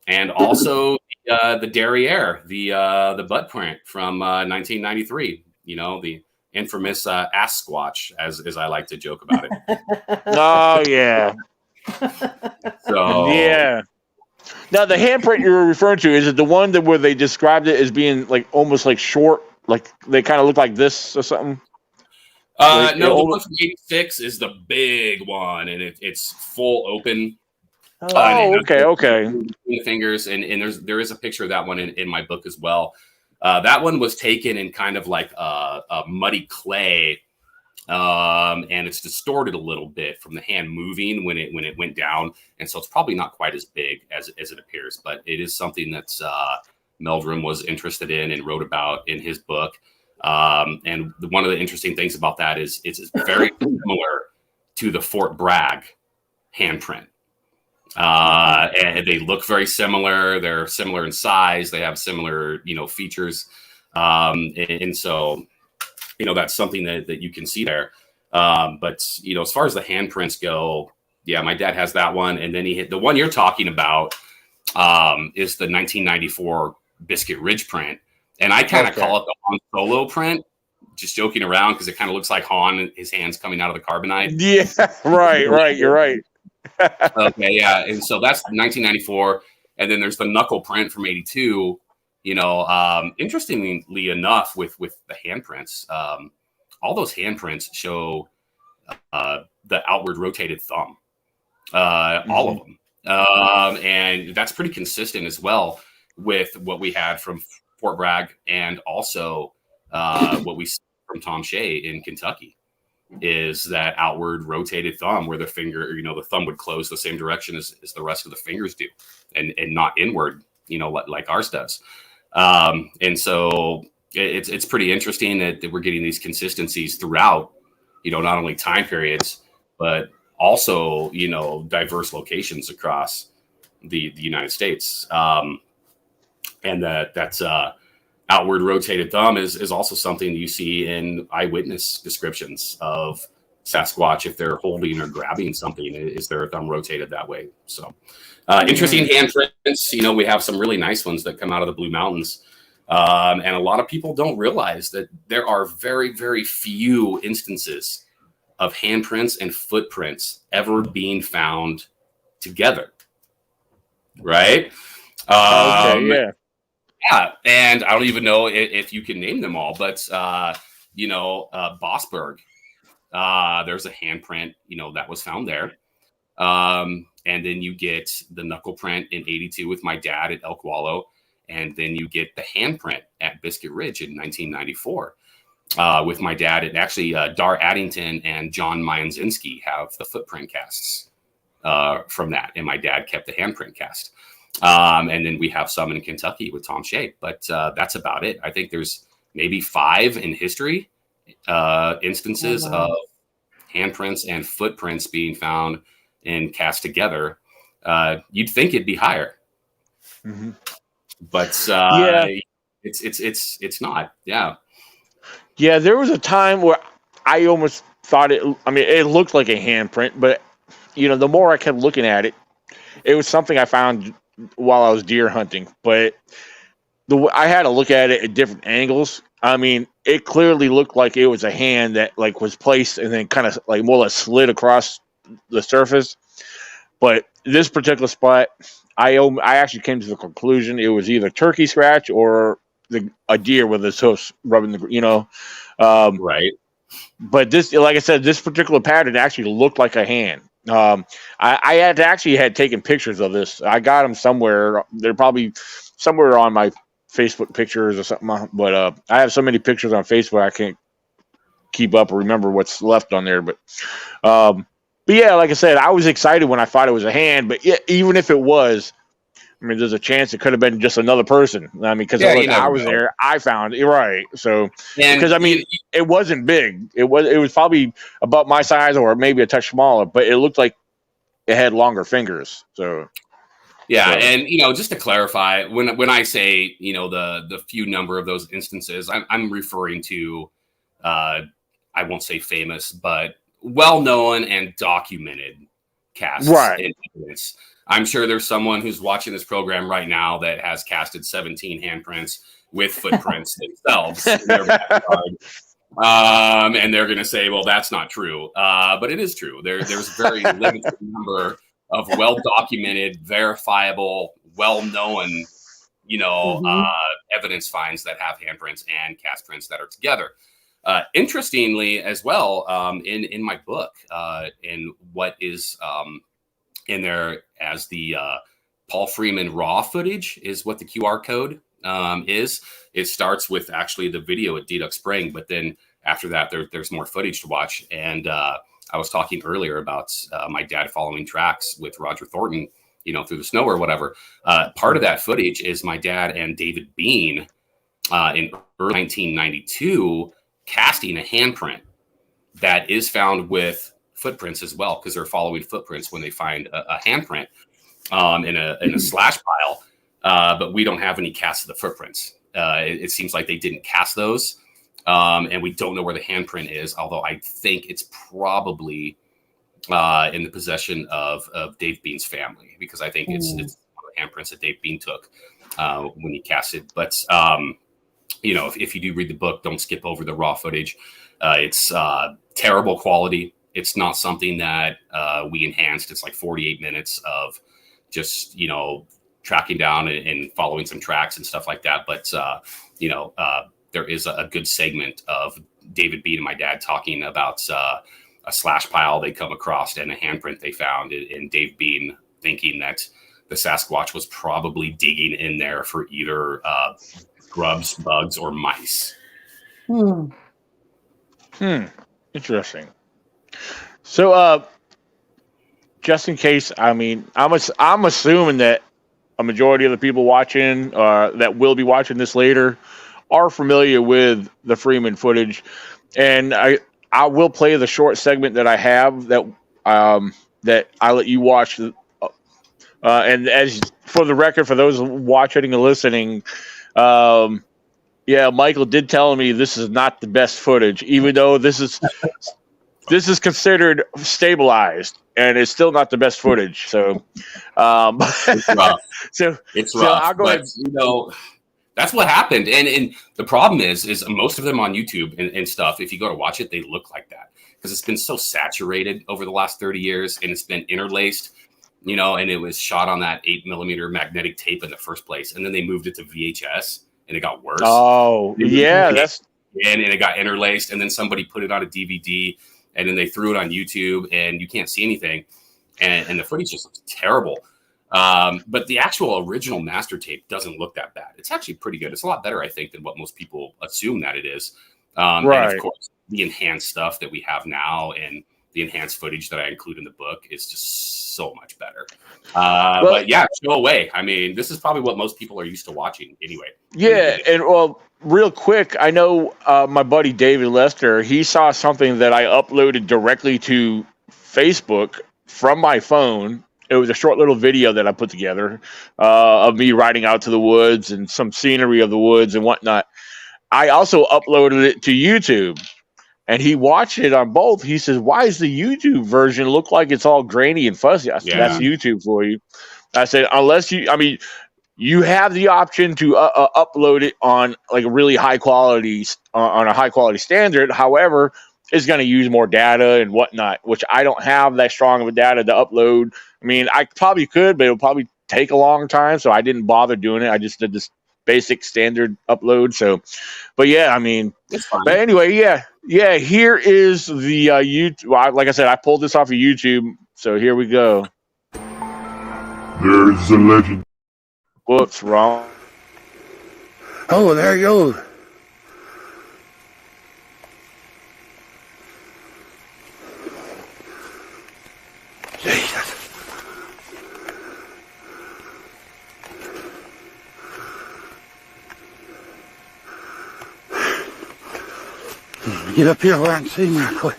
and also the derriere, the butt print from 1993. The infamous ass squatch, as I like to joke about it. Oh yeah. So yeah. Now, the handprint you were referring to, is it the one where they described it as being like almost like short, like they kind of look like this or something? No, the one from 86 is the big one, and it's full open. Oh, okay. The fingers, and there is a picture of that one in my book as well. That one was taken in kind of like a muddy clay, and it's distorted a little bit from the hand moving when it went down, and so it's probably not quite as big as it appears. But it is something that's Meldrum was interested in and wrote about in his book. And one of the interesting things about that is it's very similar to the Fort Bragg handprint. And they look very similar. They're similar in size. They have similar, features. And so, that's something that you can see there. But, as far as the handprints go, yeah, my dad has that one. And then the one you're talking about is the 1994 Biscuit Ridge print. And I kind of call it the Han Solo print, just joking around because it kind of looks like Han, his hands coming out of the carbonite. Yeah, right. You're right. Okay, yeah. And so that's 1994. And then there's the knuckle print from 82. Interestingly enough, with the handprints, all those handprints show the outward rotated thumb, all of them. And that's pretty consistent as well with what we had from Fort Bragg and also what we see from Tom Shea in Kentucky is that outward rotated thumb where the finger, the thumb would close the same direction as the rest of the fingers do and not inward, like ours does. And so it's pretty interesting that we're getting these consistencies throughout, not only time periods, but also, diverse locations across the United States. And that's outward rotated thumb is also something you see in eyewitness descriptions of Sasquatch. If they're holding or grabbing something, is their thumb rotated that way? So interesting handprints. We have some really nice ones that come out of the Blue Mountains. And a lot of people don't realize that there are very, very few instances of handprints and footprints ever being found together. Right? Yeah. Yeah, and I don't even know if you can name them all, but Bossberg, there's a handprint, that was found there, and then you get the knuckle print in '82 with my dad at Elk Wallow, and then you get the handprint at Biscuit Ridge in 1994 with my dad. And actually, Dar Addington and John Mayanzinski have the footprint casts from that, and my dad kept the handprint cast. And then we have some in Kentucky with Tom Shea, but that's about it. I think there's maybe 5 in history instances of handprints and footprints being found and cast together. You'd think it'd be higher, but it's not. Yeah. There was a time where I almost thought it looked like a handprint, but the more I kept looking at it, it was something I found while I was deer hunting, but I had to look at it at different angles. It clearly looked like it was a hand that was placed and then kind of more or less slid across the surface. But this particular spot, I actually came to the conclusion it was either turkey scratch or a deer with his hoofs rubbing the, right. But this, like I said, this particular pattern actually looked like a hand. I had taken pictures of this. I got them somewhere. They're probably somewhere on my Facebook pictures or something. But I have so many pictures on Facebook I can't keep up or remember what's left on there. But yeah, like I said, I was excited when I thought it was a hand. But even if it was, there's a chance it could have been just another person. Because I was there, I found it right. So because it wasn't big. It was probably about my size or maybe a touch smaller, but it looked like it had longer fingers. So yeah, and just to clarify, when I say the few number of those instances, I'm referring to I won't say famous, but well known and documented casts in evidence. I'm sure there's someone who's watching this program right now that has casted 17 handprints with footprints themselves in their backyard. And they're going to say, well, that's not true. But it is true. There's a very limited number of well-documented, verifiable, well-known, evidence finds that have handprints and cast prints that are together. Interestingly, as well, in my book, in what is in there as the Paul Freeman raw footage is what the QR code is. It starts with actually the video at Deduck Spring, but then after that, there's more footage to watch. And I was talking earlier about my dad following tracks with Roger Thornton, through the snow or whatever. Part of that footage is my dad and David Bean in early 1992 casting a handprint that is found with footprints as well, because they're following footprints when they find a handprint in a slash pile. But we don't have any casts of the footprints. It seems like they didn't cast those. And we don't know where the handprint is, although I think it's probably in the possession of Dave Bean's family, because I think it's one of the handprints that Dave Bean took when he casted. But, if you do read the book, don't skip over the raw footage. It's terrible quality. It's not something that we enhanced. It's like 48 minutes of just, tracking down and following some tracks and stuff like that. But, there is a good segment of David Bean and my dad talking about a slash pile they come across and a handprint they found, and Dave Bean thinking that the Sasquatch was probably digging in there for either grubs, bugs, or mice. Interesting. So, just in case, I'm assuming that a majority of the people watching, that will be watching this later, are familiar with the Freeman footage, and I will play the short segment that I have that I let you watch. And as for the record, for those watching and listening, Michael did tell me this is not the best footage, even though this is considered stabilized, and it's still not the best footage. So, it's rough. It's rough. I'll go ahead. That's what happened. And the problem is most of them on YouTube and stuff, if you go to watch it, they look like that because it's been so saturated over the last 30 years and it's been interlaced, and it was shot on that 8mm magnetic tape in the first place. And then they moved it to VHS and it got worse. Oh, yeah. And it got interlaced, and then somebody put it on a DVD, and then they threw it on YouTube, and you can't see anything. And the footage just looks terrible. But the actual original master tape doesn't look that bad. It's actually pretty good. It's a lot better, I think, than what most people assume that it is. Right. And of course, the enhanced stuff that we have now and the enhanced footage that I include in the book is just so much better. But yeah, go away. I mean, this is probably what most people are used to watching anyway. Yeah. And real quick, I know my buddy David Lester, he saw something that I uploaded directly to Facebook from my phone. It was a short little video that I put together of me riding out to the woods and some scenery of the woods and whatnot. I also uploaded it to YouTube, and he watched it on both. He says, "Why does the YouTube version look like it's all grainy and fuzzy?" I said, "That's YouTube for you." I said, you have the option to upload it on like a really high quality, on a high quality standard. However, it's going to use more data and whatnot, which I don't have that strong of a data to upload. I mean, I probably could, but it'll probably take a long time. So I didn't bother doing it. I just did this basic standard upload. So, but yeah, I mean, but anyway, yeah, here is the YouTube. Like I said, I pulled this off of YouTube. So here we go. There's a legend. Whoops, wrong. Oh, there you go. Jesus. Get up here where I can see him real quick.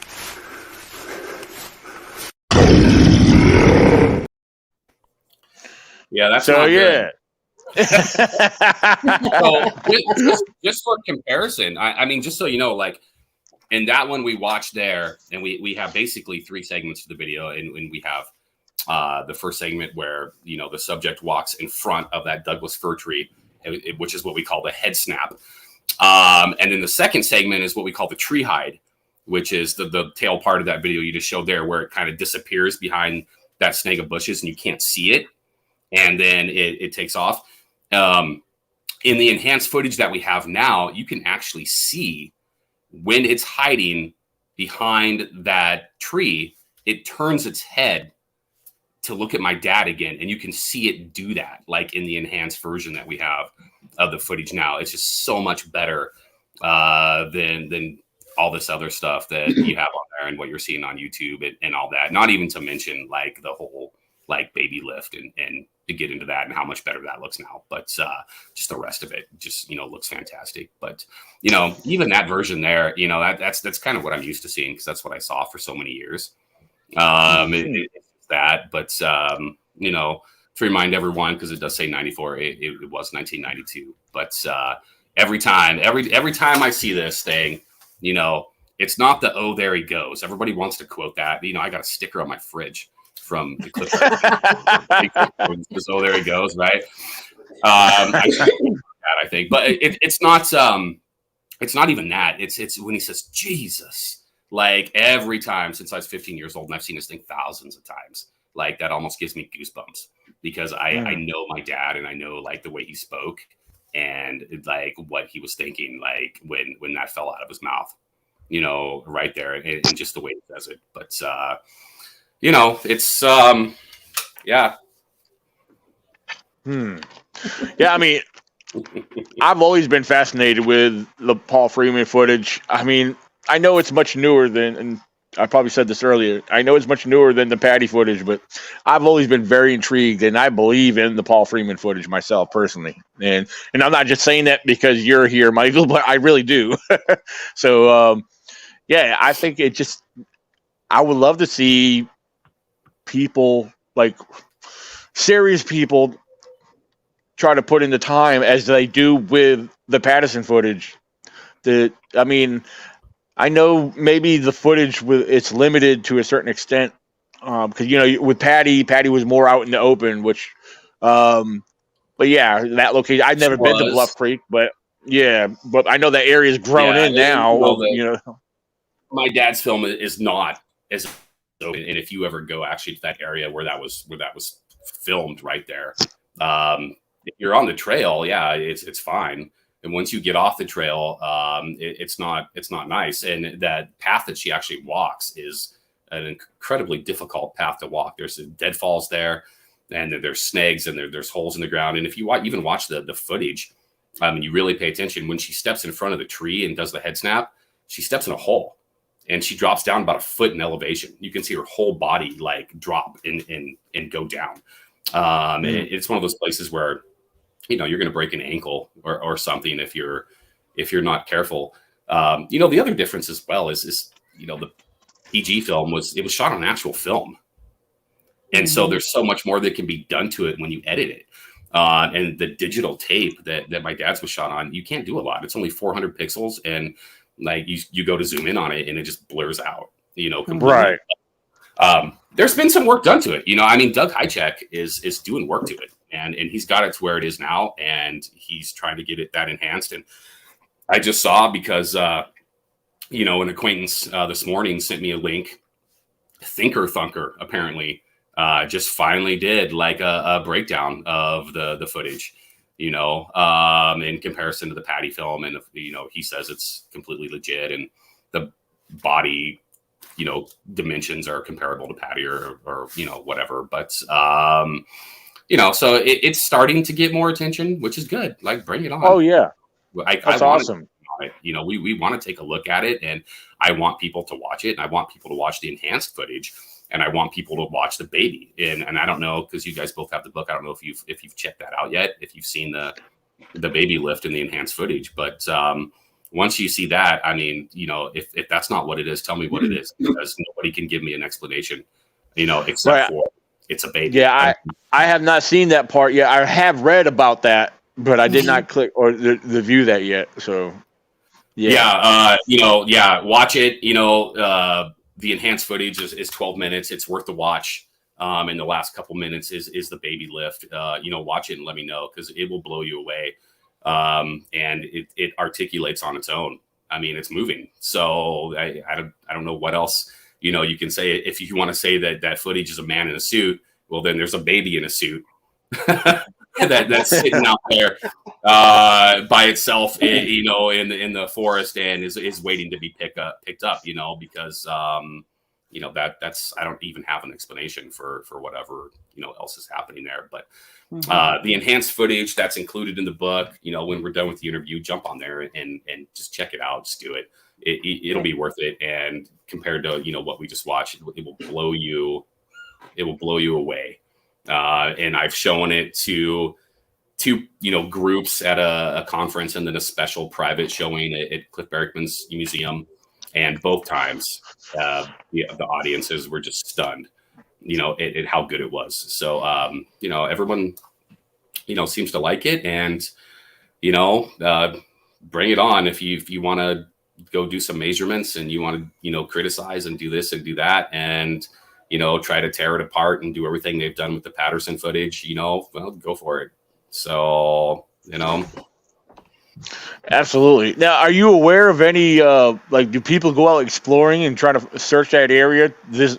Yeah, that's so. Yeah. So just for comparison, I mean, just so you know, like in that one we watched there, and we have basically 3 segments of the video, and we have the first segment where the subject walks in front of that Douglas fir tree, which is what we call the head snap. And then the second segment is what we call the tree hide, which is the tail part of that video you just showed there, where it kind of disappears behind that snag of bushes and you can't see it. And then it takes off. In the enhanced footage that we have now, you can actually see when it's hiding behind that tree, it turns its head to look at my dad again, and you can see it do that, like in the enhanced version that we have of the footage now. It's just so much better than all this other stuff that you have on there and what you're seeing on YouTube and all that. Not even to mention like the whole like baby lift and to get into that and how much better that looks now. But just the rest of it just, looks fantastic. But, even that version there, that's kind of what I'm used to seeing, because that's what I saw for so many years. It's that, but, to remind everyone, because it does say 94, it was 1992. But every time I see this thing, it's not the, oh, there he goes. Everybody wants to quote that. I got a sticker on my fridge from the clip. Oh, there he goes, right? I think, but it's not even that. It's when he says Jesus, like every time since I was 15 years old, and I've seen this thing thousands of times. Like that almost gives me goosebumps, because I know my dad, and I know like the way he spoke and like what he was thinking, like when that fell out of his mouth, right there, and just the way he says it. But it's yeah. Yeah, I mean, I've always been fascinated with the Paul Freeman footage. I mean, I know it's much newer than, and I probably said this earlier, I know it's much newer than the Patty footage, but I've always been very intrigued, and I believe in the Paul Freeman footage myself personally. And I'm not just saying that because you're here, Michael, but I really do. So, yeah, I think I would love to see people, like serious people, try to put in the time as they do with the Patterson footage. I know maybe the footage it's limited to a certain extent, because with Patty was more out in the open, which, but yeah, that location, I've never been to Bluff Creek, but yeah, but I know that area is grown in now. My dad's film is not as open, and if you ever go actually to that area where that was filmed right there, if you're on the trail, yeah, it's fine. And once you get off the trail, it's not nice. And that path that she actually walks is an incredibly difficult path to walk. There's deadfalls there, and there's snags, and there's holes in the ground. And if you even watch the footage, and you really pay attention, when she steps in front of the tree and does the head snap, she steps in a hole, and she drops down about a foot in elevation. You can see her whole body like drop and go down. It's one of those places where you're going to break an ankle or something if you're not careful. The other difference as well is the PG film was shot on actual film. And so there's so much more that can be done to it when you edit it. And the digital tape that my dad's was shot on, you can't do a lot. It's only 400 pixels. And like you go to zoom in on it and it just blurs out, completely. Right. There's been some work done to it. Doug Hychek is doing work to it. And he's got it to where it is now, and he's trying to get it that enhanced. And I just saw, because an acquaintance this morning sent me a link. Thinker Thunker apparently just finally did like a breakdown of the footage, in comparison to the Patty film, and he says it's completely legit, and the body dimensions are comparable to Patty or whatever, but. So it's starting to get more attention, which is good. Like, bring it on. Oh yeah, that's awesome. We want to take a look at it, and I want people to watch it, and I want people to watch the enhanced footage, and I want people to watch the baby. And I don't know, because you guys both have the book. I don't know if you've checked that out yet, if you've seen the baby lift in the enhanced footage. But once you see that, I mean, if that's not what it is, tell me what it is, because nobody can give me an explanation, except for. It's a baby. Yeah, I have not seen that part yet. I have read about that, but I did not click or the view that yet. So, yeah. Watch it. The enhanced footage is 12 minutes. It's worth the watch. And the last couple minutes is the baby lift. Watch it and let me know, because it will blow you away. And it articulates on its own. I mean, it's moving. So I don't know what else. You can say, if you want to say that footage is a man in a suit, well, then there's a baby in a suit that's sitting out there by itself, in the forest, and is waiting to be picked up, because that's I don't even have an explanation for whatever else is happening there. But the enhanced footage that's included in the book, when we're done with the interview, jump on there and just check it out. Just do it. It'll be worth it. And compared to what we just watched, it will blow you. It will blow you away. And I've shown it to two groups at a conference, and then a special private showing at Cliff Barackman's museum. And both times, the audiences were just stunned, at how good it was. So, everyone, seems to like it, and, bring it on. If you want to go do some measurements and you want to, criticize and do this and do that, and, try to tear it apart and do everything they've done with the Patterson footage, well, go for it. So, Absolutely. Now, are you aware of any do people go out exploring and try to search that area? Yeah,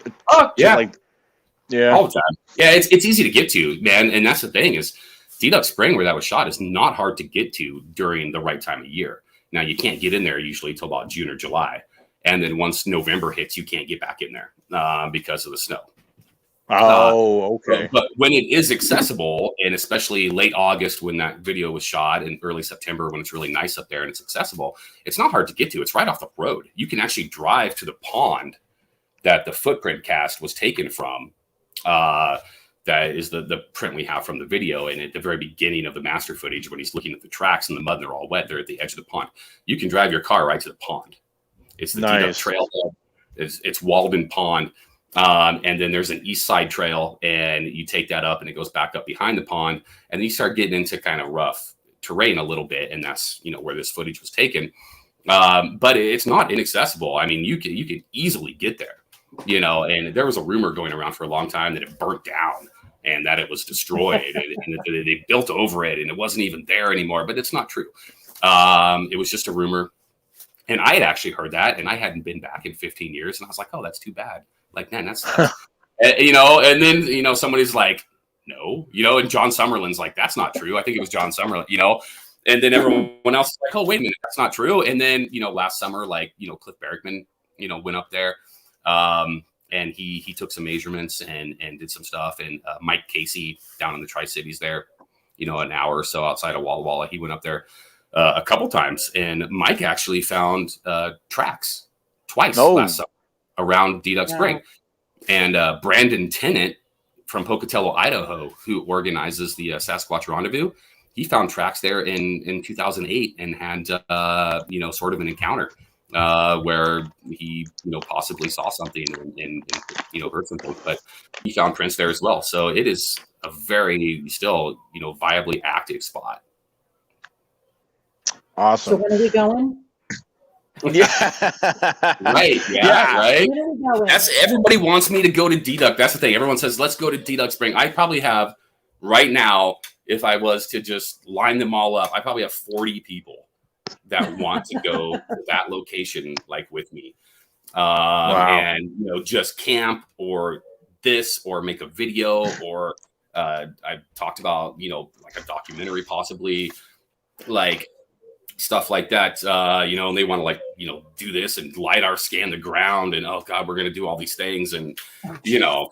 all the time. Yeah, it's easy to get to, man. And that's the thing is, Duck Spring, where that was shot, is not hard to get to during the right time of year. Now, you can't get in there usually till about June or July, and then once November hits, you can't get back in there because of the snow. Oh, okay. But when it is accessible, and especially late August when that video was shot, and early September when it's really nice up there and it's accessible, it's not hard to get to. It's right off the road. You can actually drive to the pond that the footprint cast was taken from. That is the print we have from the video. And at the very beginning of the master footage, when he's looking at the tracks in the mud, and they're all wet, they're at the edge of the pond. You can drive your car right to the pond. It's the nice trailhead. It's Walden Pond. And then there's an east side trail, and you take that up and it goes back up behind the pond, and then you start getting into kind of rough terrain a little bit. And that's, where this footage was taken. But it's not inaccessible. I mean, you can easily get there, and there was a rumor going around for a long time that it burnt down and that it was destroyed and they built over it and it wasn't even there anymore, but it's not true. It was just a rumor. And I had actually heard that, and I hadn't been back in 15 years. And I was like, oh, that's too bad. Like, man, that's, and then, somebody's like, no, and John Summerlin's like, that's not true. I think it was John Summerlin, and then everyone else is like, oh, wait a minute, that's not true. And then, last summer, Cliff Barackman, went up there, and he took some measurements and did some stuff. And Mike Casey down in the Tri-Cities there, an hour or so outside of Walla Walla, he went up there a couple times. And Mike actually found tracks twice last summer around Duck Spring. And Brandon Tennant from Pocatello, Idaho, who organizes the Sasquatch Rendezvous, he found tracks there in 2008 and had, sort of an encounter where he, possibly saw something and heard something, but he found prints there as well. So it is a very still, viably active spot. Awesome. So when are we going? Yeah. Right. Yeah. Right. When are we going? That's everybody wants me to go to Duck. That's the thing. Everyone says, let's go to Duck Spring. I probably have right now, if I was to just line them all up, I probably have 40 people that want to go to that location, with me. Wow. And, just camp or this, or make a video, or I talked about, a documentary, possibly, stuff like that, and they want to do this and LiDAR scan the ground, and oh God, we're going to do all these things. And, yeah,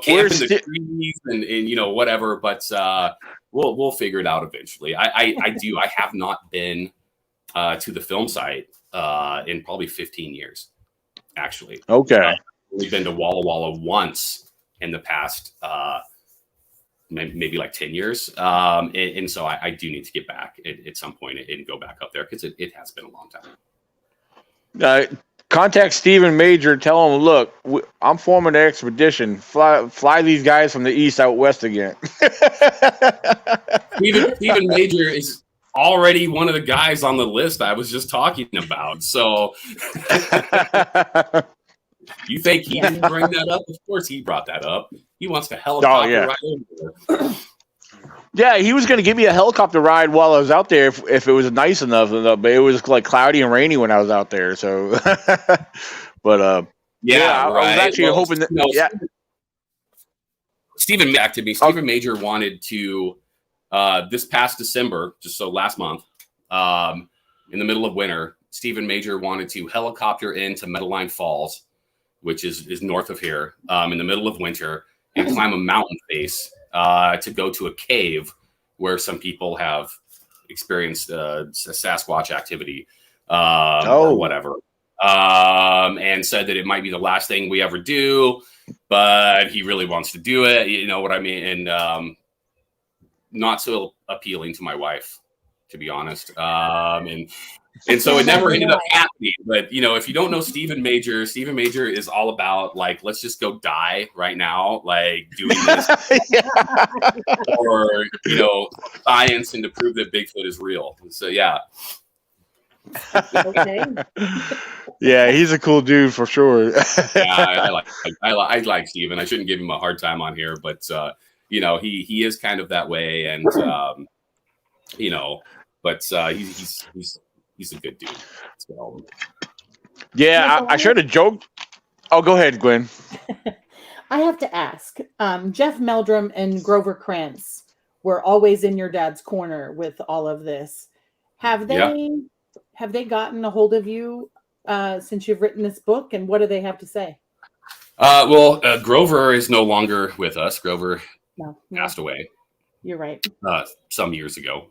camp in the trees and whatever, but we'll figure it out eventually. I have not been to the film site in probably 15 years, actually. Okay. We've been to Walla Walla once in the past, maybe 10 years. And so I do need to get back at some point and go back up there, because it has been a long time. Contact Stephen Major. Tell him, look, I'm forming an expedition. Fly these guys from the east out west again. Stephen Major is already one of the guys on the list I was just talking about. So you think he didn't bring that up? Of course he brought that up. He wants to helicopter right over there. Yeah, he was going to give me a helicopter ride while I was out there if it was nice enough, but it was cloudy and rainy when I was out there. So, but I was actually hoping that. Stephen, back to me. Stephen Major wanted to this past December, just so last month, in the middle of winter, Stephen Major wanted to helicopter into Meadowline Falls, which is north of here, in the middle of winter, and climb a mountain face to go to a cave where some people have experienced Sasquatch activity or whatever, and said that it might be the last thing we ever do, but he really wants to do it. You know what I mean? And not so appealing to my wife, to be honest. And so it never ended up happening. But, you know, if you don't know Stephen Major is all about, like, let's just go die right now, like doing this or, you know, science and to prove that Bigfoot is real. So, yeah. Okay. Yeah, he's a cool dude for sure. Yeah, I like Stephen. I shouldn't give him a hard time on here, but, you know, he is kind of that way. And, you know, but he's a good dude. So. Yeah, I shared a joke. Oh, go ahead, Gwen. I have to ask. Jeff Meldrum and Grover Krantz were always in your dad's corner with all of this. Have they gotten a hold of you since you've written this book, and what do they have to say? Well, Grover is no longer with us. Grover passed away. You're right. Some years ago.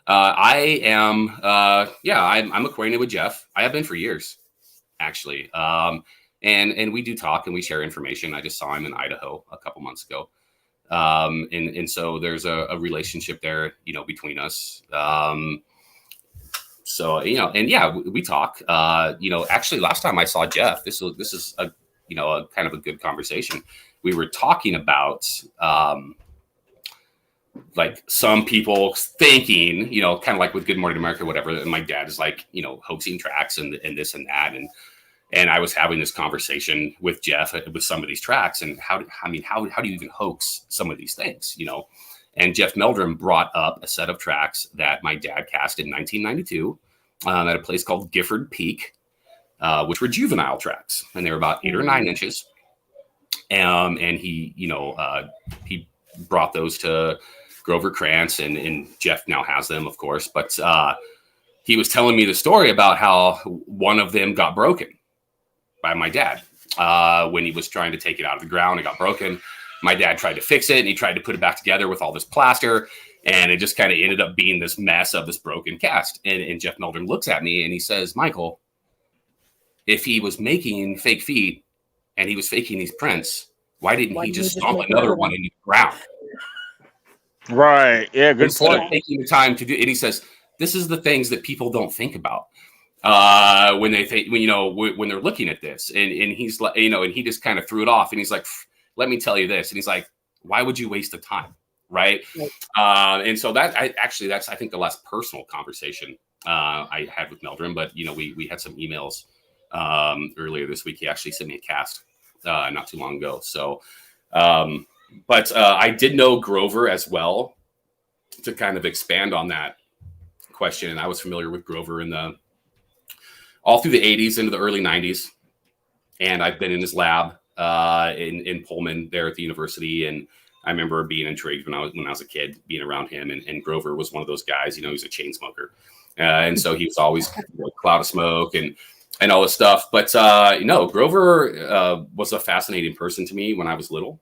I am, I'm acquainted with Jeff. I have been for years, actually. And we do talk and we share information. I just saw him in Idaho a couple months ago. And so there's a relationship there, you know, between us. So, you know, and yeah, we talk, you know, actually last time I saw Jeff, this is a, you know, a kind of a good conversation. We were talking about, like some people thinking, you know, kind of like with Good Morning America, whatever. And my dad is like, you know, hoaxing tracks and this and that. And I was having this conversation with Jeff with some of these tracks and how do you even hoax some of these things, you know? And Jeff Meldrum brought up a set of tracks that my dad cast in 1992 at a place called Gifford Peak, which were juvenile tracks. And they were about 8 or 9 inches. And he, you know, he brought those to Grover Krantz and Jeff now has them, of course. But he was telling me the story about how one of them got broken by my dad when he was trying to take it out of the ground. It got broken. My dad tried to fix it and he tried to put it back together with all this plaster. And it just kind of ended up being this mess of this broken cast. And Jeff Meldrum looks at me and he says, Michael, if he was making fake feet and he was faking these prints, why didn't he just stomp another one in the ground? Right. Yeah, good Instead point. of taking the time to do, and he says, this is the things that people don't think about when they think, when, you know, when they're looking at this. And he's like, you know, and he just kind of threw it off and he's like, let me tell you this. And he's like, why would you waste the time? Right. And so that's I think the last personal conversation I had with Meldrum, but you know, we had some emails earlier this week. He actually sent me a cast not too long ago. So, but I did know Grover as well to kind of expand on that question. And I was familiar with Grover all through the 80s into the early 90s. And I've been in his lab in Pullman there at the university. And I remember being intrigued when I was a kid, being around him. And Grover was one of those guys, you know, he's a chain smoker. And so he was always a cloud of smoke and all this stuff. But, you know, Grover was a fascinating person to me when I was little.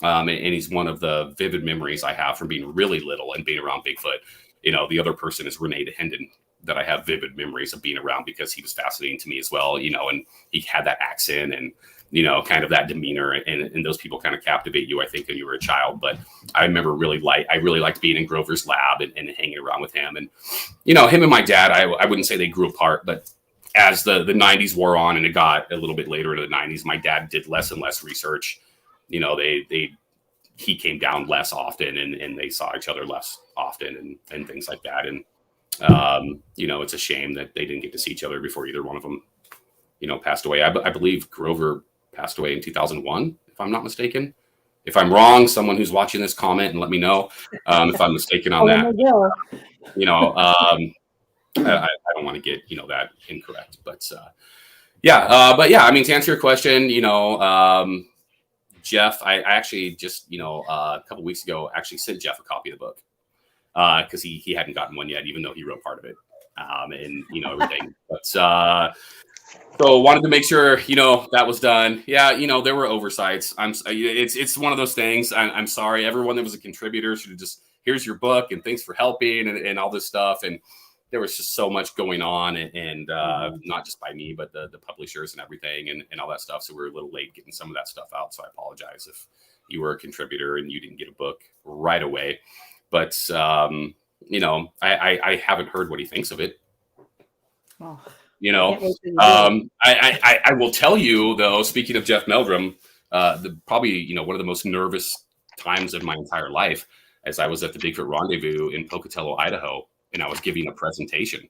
And he's one of the vivid memories I have from being really little and being around Bigfoot. You know, the other person is Renee DeHenden that I have vivid memories of being around because he was fascinating to me as well, you know, and he had that accent and, you know, kind of that demeanor and those people kind of captivate you, I think, when you were a child. But I remember really liked being in Grover's lab and hanging around with him. And, you know, him and my dad, I wouldn't say they grew apart, but as the 90s wore on and it got a little bit later into the 90s, my dad did less and less research. You know, he came down less often and they saw each other less often and things like that. And, you know, it's a shame that they didn't get to see each other before either one of them, you know, passed away. I believe Grover passed away in 2001, if I'm not mistaken. If I'm wrong, someone who's watching this comment and let me know if I'm mistaken on that. You know, I don't want to get, you know, that incorrect, but yeah, I mean, to answer your question, you know, Jeff, I actually just, you know, a couple weeks ago, actually sent Jeff a copy of the book because he hadn't gotten one yet, even though he wrote part of it. and everything. But so wanted to make sure that was done. Yeah, there were oversights. It's one of those things. I'm sorry, everyone that was a contributor should have just, here's your book and thanks for helping and all this stuff. And there was just so much going on, and not just by me, but the publishers and everything and all that stuff. So we were a little late getting some of that stuff out. So I apologize if you were a contributor and you didn't get a book right away. But I haven't heard what he thinks of it. Oh, I will tell you though, speaking of Jeff Meldrum, probably one of the most nervous times of my entire life, as I was at the Bigfoot Rendezvous in Pocatello, Idaho, and I was giving a presentation.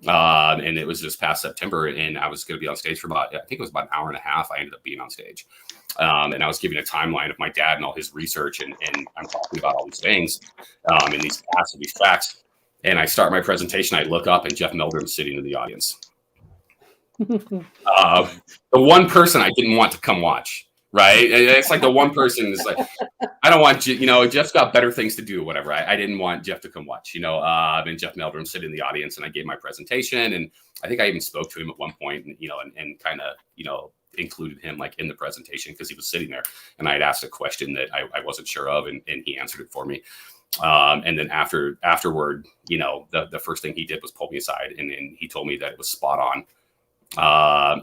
And it was this past September, and I was going to be on stage for I think it was about an hour and a half. I ended up being on stage. And I was giving a timeline of my dad and all his research, and I'm talking about all these things and these facts and these facts. And I start my presentation. I look up, and Jeff Meldrum's sitting in the audience. The one person I didn't want to come watch, right? It's like the one person is like, I don't want Jeff's got better things to do, whatever. I didn't want Jeff to come watch, and Jeff Meldrum sitting in the audience, and I gave my presentation, and I think I even spoke to him at one point, and kind of, included him like in the presentation because he was sitting there, and I had asked a question that I wasn't sure of, and he answered it for me. And then afterward, the first thing he did was pull me aside, and he told me that it was spot on.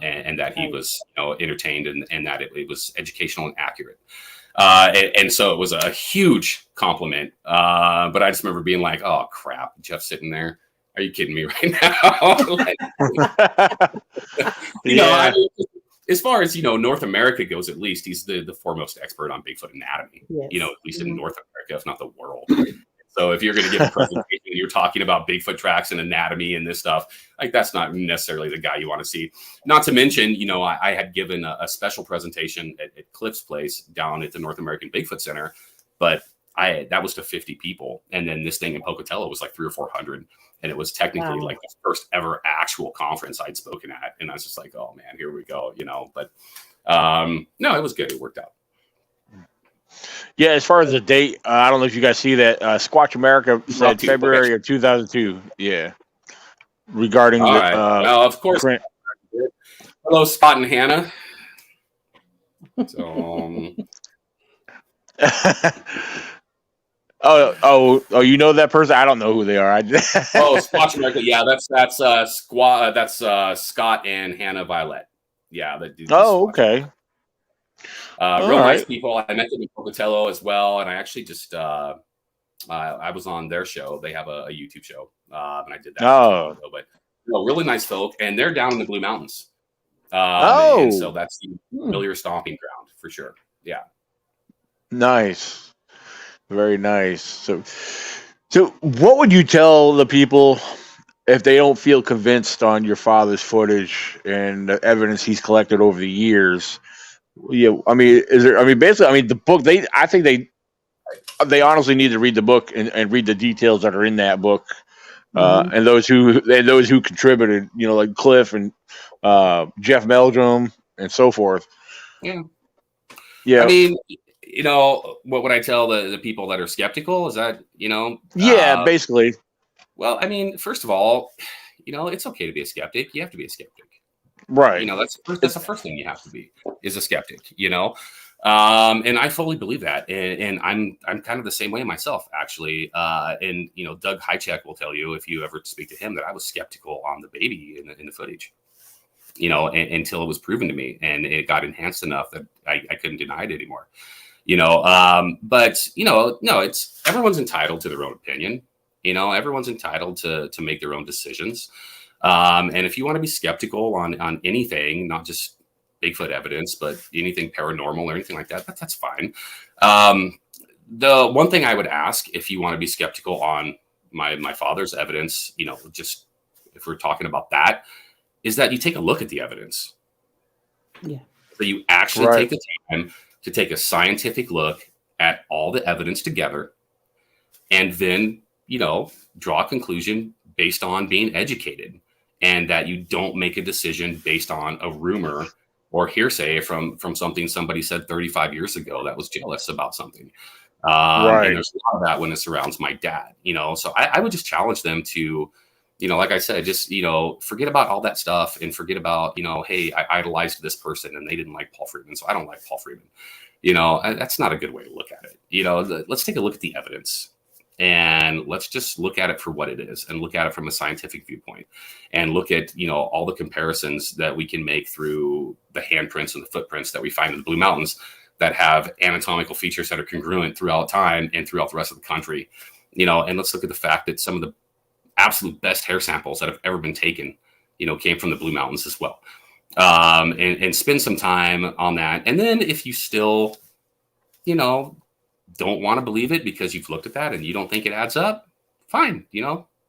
And that he was entertained and that it was educational and accurate. And so it was a huge compliment. But I just remember being like, oh, crap, Jeff's sitting there. Are you kidding me right now? As far as, North America goes, at least he's the foremost expert on Bigfoot anatomy, at least in North America, if not the world. So if you're going to give a presentation and you're talking about Bigfoot tracks and anatomy and this stuff, like that's not necessarily the guy you want to see. Not to mention, I had given a special presentation at Cliff's place down at the North American Bigfoot Center, but that was to 50 people. And then this thing in Pocatello was like 300 or 400. And it was technically like the first ever actual conference I'd spoken at. And I was just like, oh man, here we go, but no, it was good. It worked out. Yeah, as far as the date, I don't know if you guys see that. Squatch America said February of 2002. Yeah, regarding all right. Well, of course. Hello, Scott and Hannah. So, oh, you know that person? I don't know who they are. Squatch America. Yeah, that's Scott and Hannah Violet. Yeah, that dude. Oh, okay. Real nice people. I met them in Pocatello as well, and I actually just I was on their show. They have a YouTube show, and I did that. Oh, but really nice folk, and they're down in the Blue Mountains. And so that's the familiar stomping ground for sure. Yeah, nice, very nice. So what would you tell the people if they don't feel convinced on your father's footage and the evidence he's collected over the years? Yeah, basically, the book. I think they honestly need to read the book and read the details that are in that book, and those who contributed. Like Cliff and Jeff Meldrum and so forth. Yeah. Yeah. What would I tell the people that are skeptical? Is that Yeah, basically. Well, first of all, it's okay to be a skeptic. You have to be a skeptic. Right. That's the first thing you have to be is a skeptic, and I fully believe that. And I'm kind of the same way myself, actually. And Doug Hychek will tell you, if you ever speak to him, that I was skeptical on the baby in the footage, until it was proven to me and it got enhanced enough that I couldn't deny it anymore, but no, it's everyone's entitled to their own opinion. Everyone's entitled to make their own decisions. And if you want to be skeptical on anything, not just Bigfoot evidence, but anything paranormal or anything like that, that's fine. The one thing I would ask, if you want to be skeptical on my father's evidence, just if we're talking about that, is that you take a look at the evidence. Yeah. So you actually take the time to take a scientific look at all the evidence together, and then, draw a conclusion based on being educated, and that you don't make a decision based on a rumor or hearsay from something somebody said 35 years ago that was jealous about something. And there's a lot of that when it surrounds my dad, so I would just challenge them to, like I said, just, forget about all that stuff and forget about, hey, I idolized this person and they didn't like Paul Freeman, so I don't like Paul Freeman. That's not a good way to look at it. Let's take a look at the evidence and let's just look at it for what it is and look at it from a scientific viewpoint and look at, all the comparisons that we can make through the handprints and the footprints that we find in the Blue Mountains that have anatomical features that are congruent throughout time and throughout the rest of the country, and let's look at the fact that some of the absolute best hair samples that have ever been taken, came from the Blue Mountains as well. And spend some time on that. And then if you still, don't want to believe it because you've looked at that and you don't think it adds up, fine,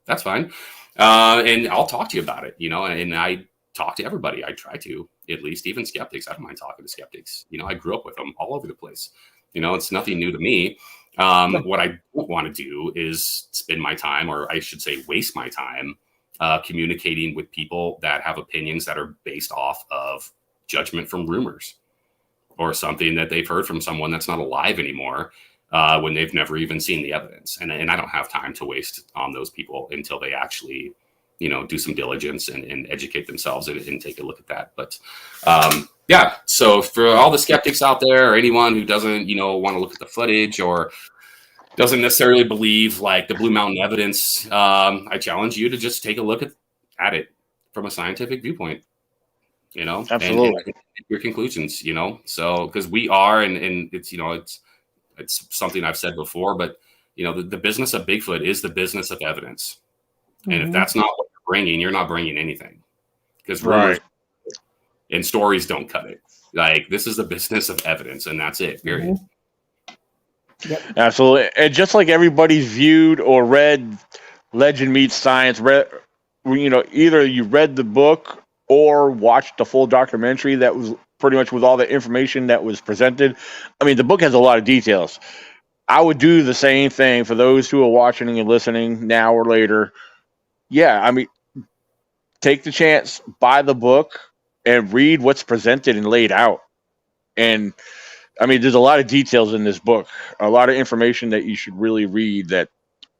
that's fine. And I'll talk to you about it, and I talk to everybody. I try to, at least, even skeptics. I don't mind talking to skeptics. I grew up with them all over the place. It's nothing new to me. What I don't want to do is spend my time, or I should say waste my time, communicating with people that have opinions that are based off of judgment from rumors or something that they've heard from someone that's not alive anymore, when they've never even seen the evidence. And I don't have time to waste on those people until they actually, do some diligence and educate themselves and take a look at that. But yeah, so for all the skeptics out there or anyone who doesn't, want to look at the footage or doesn't necessarily believe like the Blue Mountain evidence, I challenge you to just take a look at it from a scientific viewpoint, Absolutely. and your conclusions, so because we are, and it's, it's something I've said before, but the business of Bigfoot is the business of evidence. Mm-hmm. And if that's not what you're bringing, you're not bringing anything, because rumors and stories don't cut it. Like, this is the business of evidence, and that's it, period. Mm-hmm. Yep. Absolutely. And just like everybody's viewed or read Legend Meets Science, either you read the book or watched the full documentary that was pretty much with all the information that was presented. I mean, the book has a lot of details. I would do the same thing for those who are watching and listening now or later. Yeah, I mean, take the chance, buy the book, and read what's presented and laid out. And I mean, there's a lot of details in this book, a lot of information that you should really read that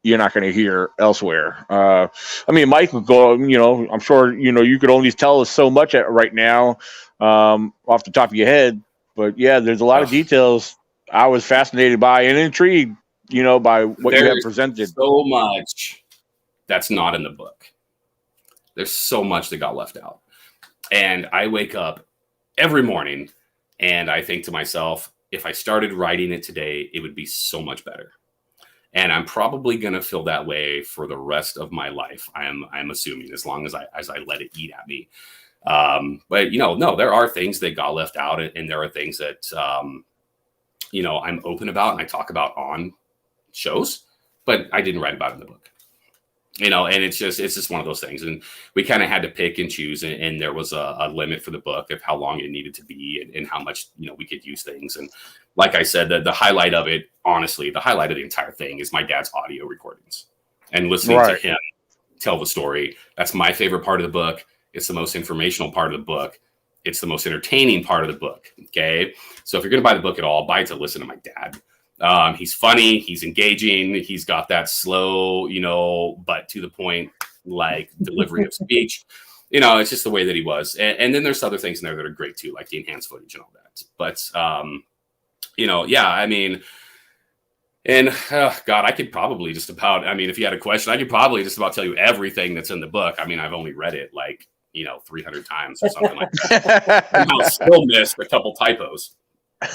you're not going to hear elsewhere. I mean, Mike would go, I'm sure, you could only tell us so much right now off the top of your head. But yeah, there's a lot of details I was fascinated by and intrigued, by what you have presented. So much that's not in the book. There's so much that got left out. And I wake up every morning and I think to myself, if I started writing it today, it would be so much better. And I'm probably going to feel that way for the rest of my life. I'm assuming, as long as I let it eat at me. But no, there are things that got left out, and there are things that I'm open about and I talk about on shows, but I didn't write about it in the book. And it's just one of those things. And we kind of had to pick and choose. And there was a limit for the book of how long it needed to be and how much, we could use things. And like I said, the highlight of it, honestly, the highlight of the entire thing is my dad's audio recordings and listening to him tell the story. That's my favorite part of the book. It's the most informational part of the book. It's the most entertaining part of the book. Okay. So if you're going to buy the book at all, buy it to listen to my dad. He's funny, he's engaging, he's got that slow, but to the point, like delivery of speech. It's just the way that he was. And then there's other things in there that are great too, like the enhanced footage and all that. But, yeah, I mean, and God, I could probably just about, if you had a question, I could probably just about tell you everything that's in the book. I mean, I've only read it like, 300 times or something like that. And I still missed a couple typos.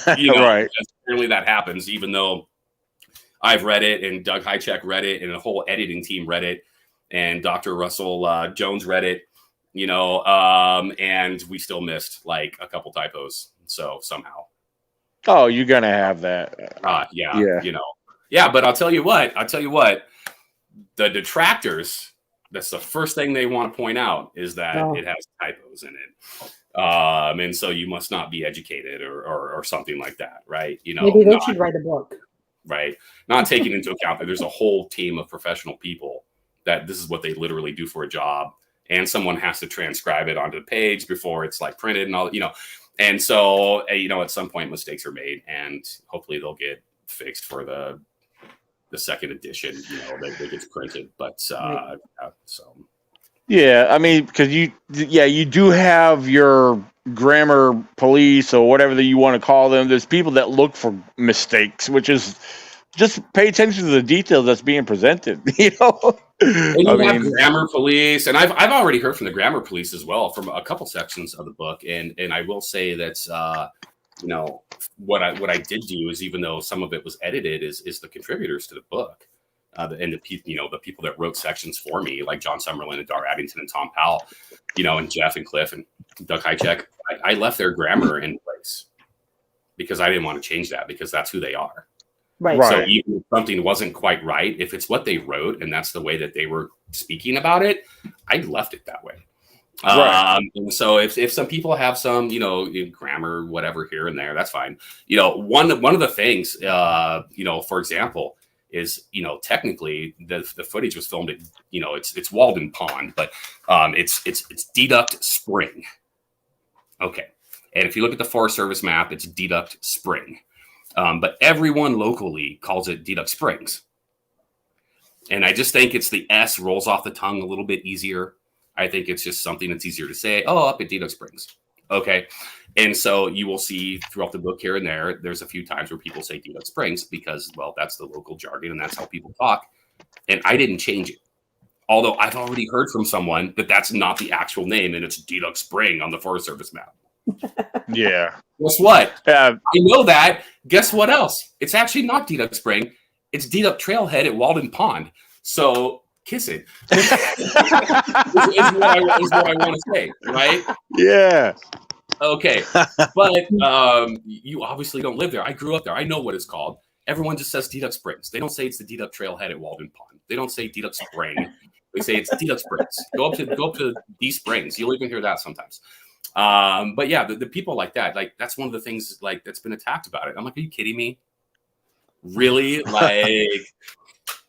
Right. Apparently that happens, even though I've read it and Doug Hychek read it and the whole editing team read it and Dr. Russell Jones read it, and we still missed like a couple typos. So somehow. Oh, you're going to have that. Yeah. But I'll tell you what, the detractors, that's the first thing they want to point out is that it has typos in it. And so you must not be educated or something like that, right? Maybe they should write a book. Right. Not taking into account that there's a whole team of professional people that this is what they literally do for a job. And someone has to transcribe it onto the page before it's like printed and all, And so, at some point mistakes are made and hopefully they'll get fixed for the second edition, that gets printed. But so Yeah, I mean, because you do have your grammar police or whatever that you want to call them. There's people that look for mistakes, which is just pay attention to the details that's being presented. And I you have mean, grammar police, and I've already heard from the grammar police as well from a couple sections of the book, and I will say that what I did do is, even though some of it was edited, is the contributors to the book, and the people that wrote sections for me, like John Summerlin and Dar Addington and Tom Powell, and Jeff and Cliff and Doug Hychek. I left their grammar in place because I didn't want to change that, because that's who they are. Right. So even if something wasn't quite right, if it's what they wrote and that's the way that they were speaking about it, I left it that way. Right. And so if some people have some, grammar, whatever here and there, that's fine. One of the things, for example, is, technically the footage was filmed at, it's Walden Pond, but it's Deduct Spring. Okay. And if you look at the Forest Service map, it's Deduct Spring. But everyone locally calls it Deduct Springs. And I just think it's the S rolls off the tongue a little bit easier. I think it's just something that's easier to say. Oh, up at Deduct Springs. Okay. And so you will see throughout the book here and there's a few times where people say Deduct Springs because, well, that's the local jargon and that's how people talk. And I didn't change it. Although I've already heard from someone that that's not the actual name and it's Deduct Spring on the Forest Service map. Yeah. Guess what? I know that. Guess what else? It's actually not Deduct Spring. It's Deduct Trailhead at Walden Pond. So kiss it. is what I want to say, right? Yeah. Okay. But you obviously don't live there. I grew up there. I know what it's called. Everyone just says Deduct Springs. They don't say it's the Deduct Trailhead at Walden Pond. They don't say Deduct Spring. They say it's Deduct Springs. Go up to D Springs. You'll even hear that sometimes. But yeah, the people like that, like that's one of the things like that's been attacked about it. I'm like, are you kidding me? Really? Like,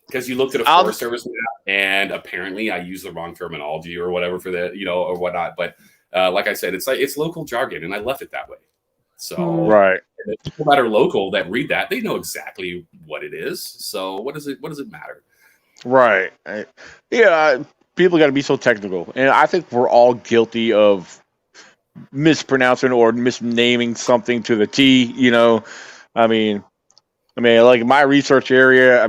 because you looked at a Forest Service map and apparently I use the wrong terminology or whatever for the, or whatnot. But like I said, it's local jargon and I left it that way. So right. The people that are local that read that, they know exactly what it is. So what does it matter? Right. Yeah. People got to be so technical. And I think we're all guilty of mispronouncing or misnaming something to the T, I mean, like my research area,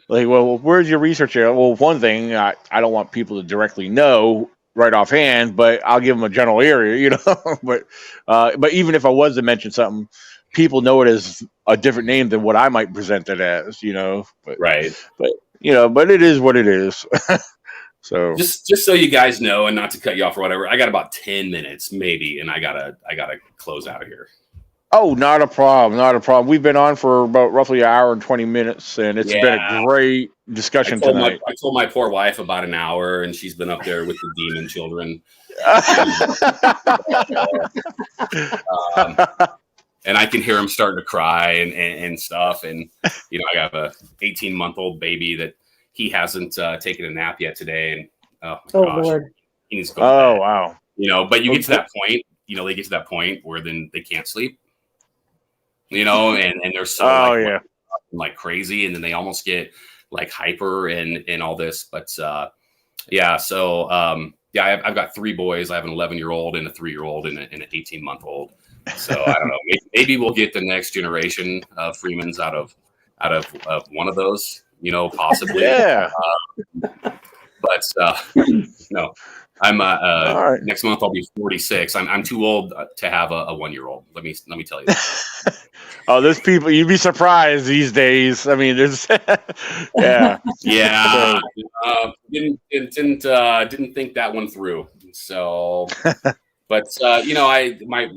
well, where's your research area? Well, one thing, I don't want people to directly know right offhand, but I'll give them a general area, but even if I was to mention something, people know it as a different name than what I might present it as, but, right. But it is what it is. So just so you guys know, and not to cut you off or whatever, I got about 10 minutes maybe, and I gotta close out of here. Oh, not a problem. We've been on for about roughly an hour and 20 minutes, and it's been a great discussion tonight. I told my poor wife about an hour, and she's been up there with the demon children. And I can hear him starting to cry and stuff. And, I got a 18-month-old baby that he hasn't taken a nap yet today. And oh my gosh, Lord. He needs to go to bed. Wow. But you get to that point, they get to that point where then they can't sleep, and they're so like crazy. And then they almost get like hyper and all this. But so I've got 3 boys. I have an 11-year-old and a 3-year-old and an 18-month-old. So I don't know. Maybe we'll get the next generation of Freemans out of one of those, possibly. Yeah. But no, I'm right. Next month I'll be 46. I'm too old to have a 1-year-old. Let me tell you that. Oh, there's people you'd be surprised these days. There's yeah. Didn't think that one through. So but my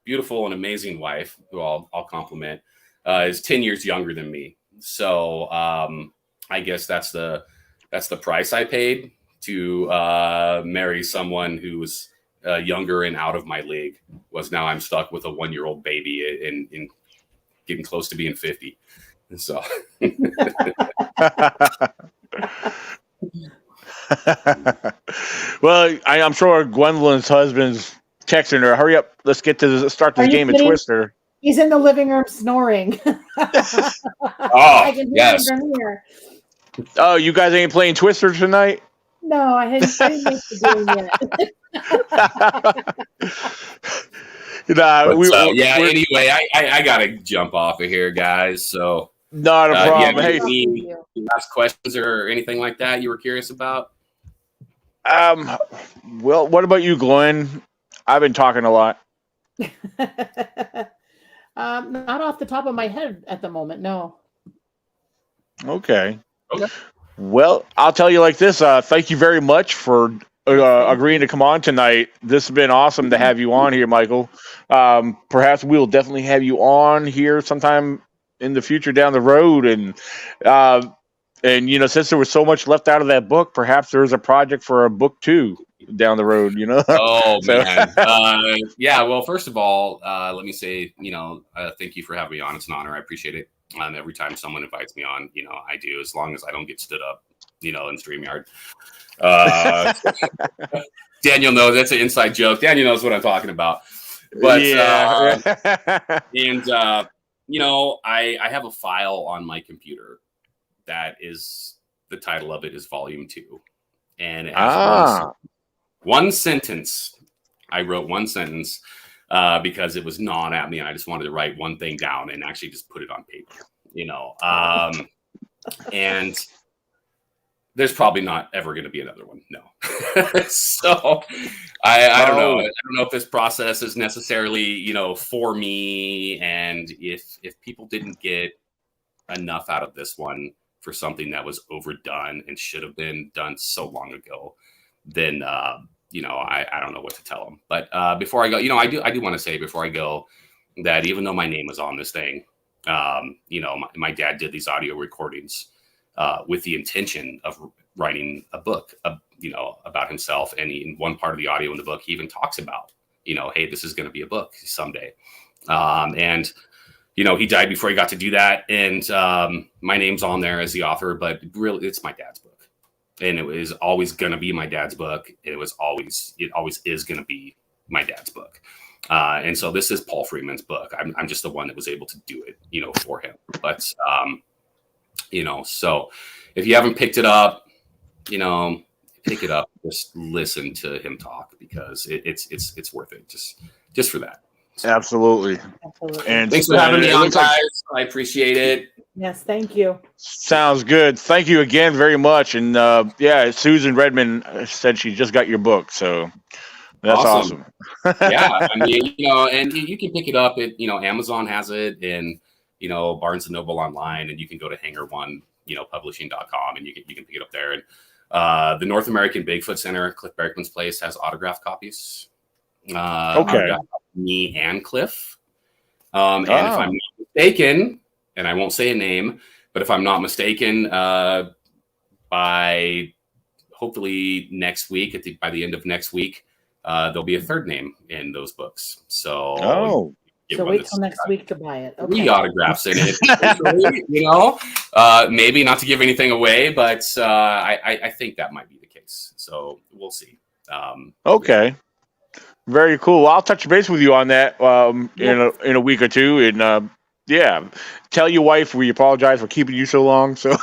beautiful and amazing wife, who I'll compliment, is 10 years younger than me. So I guess that's the price I paid to marry someone who was younger and out of my league. Was now I'm stuck with a 1-year-old baby and getting close to being 50. So. Well, I'm sure Gwendolyn's husband's texting her. Hurry up! Let's get to start this game of Twister. He's in the living room snoring. Oh, I can hear yes. him from here. Oh, you guys ain't playing Twister tonight? No, I didn't make the game yet. Anyway, I gotta jump off of here, guys. So not a problem. Hey, any last questions or anything like that you were curious about? Well, what about you, Glenn? I've been talking a lot. Not off the top of my head at the moment, no. Okay. Well, I'll tell you like this. Thank you very much for agreeing to come on tonight. This has been awesome to have you on here, Michael. Perhaps we'll definitely have you on here sometime in the future down the road. And you know, since there was so much left out of that book, perhaps there's a project for a book 2 down the road, you know? Oh, man. Yeah, well, first of all, let me say, you know, thank you for having me on. It's an honor. I appreciate it. Every time someone invites me on, you know, I do, as long as I don't get stood up, you know, in StreamYard. Daniel knows that's an inside joke. Daniel knows what I'm talking about. But, yeah. you know, I have a file on my computer that is, the title of it is Volume 2. And it has one sentence. I wrote one sentence because it was gnawing at me, and I just wanted to write one thing down and actually just put it on paper, you know. And there's probably not ever going to be another one. No. So I don't know. I don't know if this process is necessarily, you know, for me. And if people didn't get enough out of this one for something that was overdone and should have been done so long ago, then, you know, I don't know what to tell them. But before I go, you know, I do want to say before I go that even though my name was on this thing, you know, my dad did these audio recordings with the intention of writing a book, you know, about himself. And in one part of the audio in the book, he even talks about, you know, hey, this is going to be a book someday. And, you know, he died before he got to do that. And my name's on there as the author, but really it's my dad's book. And it was always going to be my dad's book. It always is going to be my dad's book. And so this is Paul Freeman's book. I'm just the one that was able to do it, you know, for him. But, you know, so if you haven't picked it up, you know, pick it up, just listen to him talk, because it's worth it. Just for that. So. Absolutely. And thanks for having me on, guys. I appreciate it. Yes, thank you. Sounds good. Thank you again very much. And yeah, Susan Redmond said she just got your book, so that's awesome. Yeah, I mean, you know, and you can pick it up at, you know, Amazon has it, and, you know, Barnes and Noble online, and you can go to Hanger One, you know, publishing.com, and you can pick it up there. And the North American Bigfoot Center, Cliff Barackman's place, has autographed copies. Okay. Me and Cliff. And if I'm not mistaken, and I won't say a name, but if I'm not mistaken, by hopefully next week, by the end of next week, there'll be a third name in those books. So, so wait till next week to buy it. Okay. 3 autographs in it, you know. Maybe not to give anything away, but I think that might be the case. So we'll see. Okay. Very cool. Well, I'll touch base with you on that in a week or two, and yeah, tell your wife we apologize for keeping you so long. So,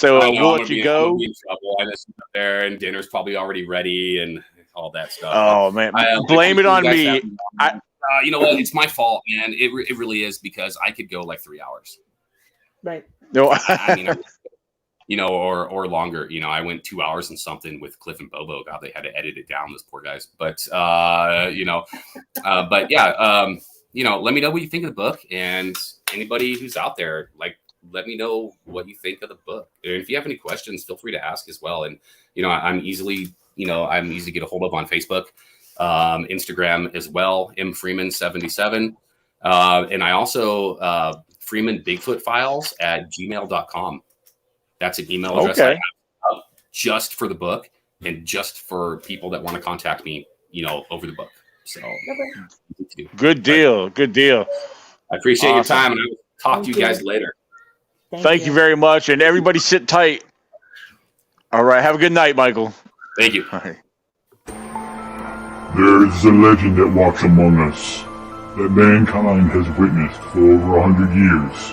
we'll let you go. I'm in trouble. I just up there, and dinner's probably already ready, and all that stuff. Oh man, blame it on me. You know what? It's my fault, man. It really is, because I could go like 3 hours. Right. No, I mean, you know, or longer. You know, I went 2 hours and something with Cliff and Bobo. God, they had to edit it down, those poor guys. But you know, but yeah, you know, let me know what you think of the book, and anybody who's out there, like, let me know what you think of the book. And if you have any questions, feel free to ask as well. And you know, I'm easy to get a hold of on Facebook, Instagram as well, mfreeman77, and I also Freeman Bigfoot Files at gmail.com. That's an email address I have just for the book and just for people that want to contact me, you know, over the book. So good deal. Good deal. I appreciate your time, and I will talk to you guys later. Thank you very much. And everybody sit tight. All right. Have a good night, Michael. Thank you. All right. There is a legend that walks among us that mankind has witnessed for over 100 years.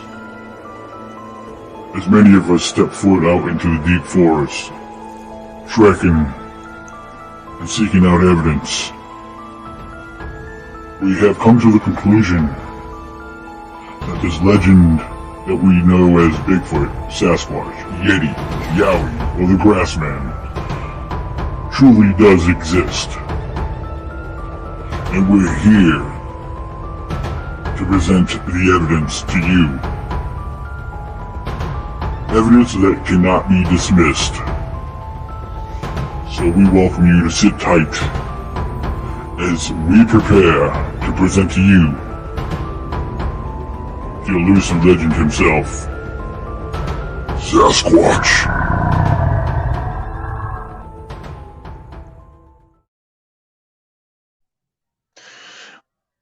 as many of us step foot out into the deep forest, trekking and seeking out evidence, we have come to the conclusion that this legend that we know as Bigfoot, Sasquatch, Yeti, Yowie, or the Grassman truly does exist. And we're here to present the evidence to you. Evidence that cannot be dismissed. So we welcome you to sit tight as we prepare to present to you the elusive legend himself, Sasquatch.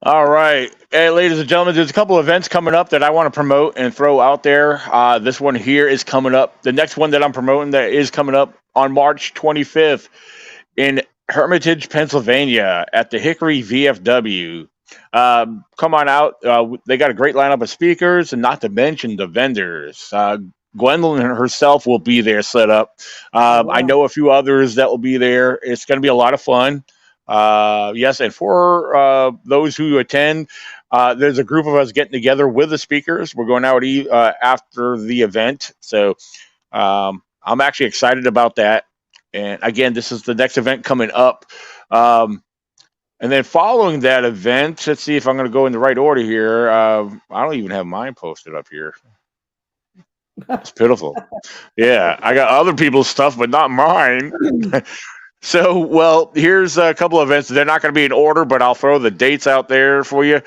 All right. Hey, ladies and gentlemen, there's a couple of events coming up that I want to promote and throw out there. This one here is coming up. The next one that I'm promoting that is coming up on March 25th in Hermitage, Pennsylvania at the Hickory VFW. Come on out. They got a great lineup of speakers, and not to mention the vendors. Gwendolyn herself will be there set up. Wow. I know a few others that will be there. It's going to be a lot of fun. Yes, and for those who attend, there's a group of us getting together with the speakers. We're going out after the event. So I'm actually excited about that. And again, this is the next event coming up. And then following that event, let's see if I'm going to go in the right order here. I don't even have mine posted up here. It's pitiful. Yeah, I got other people's stuff, but not mine. So, well, here's a couple of events. They're not going to be in order, but I'll throw the dates out there for you.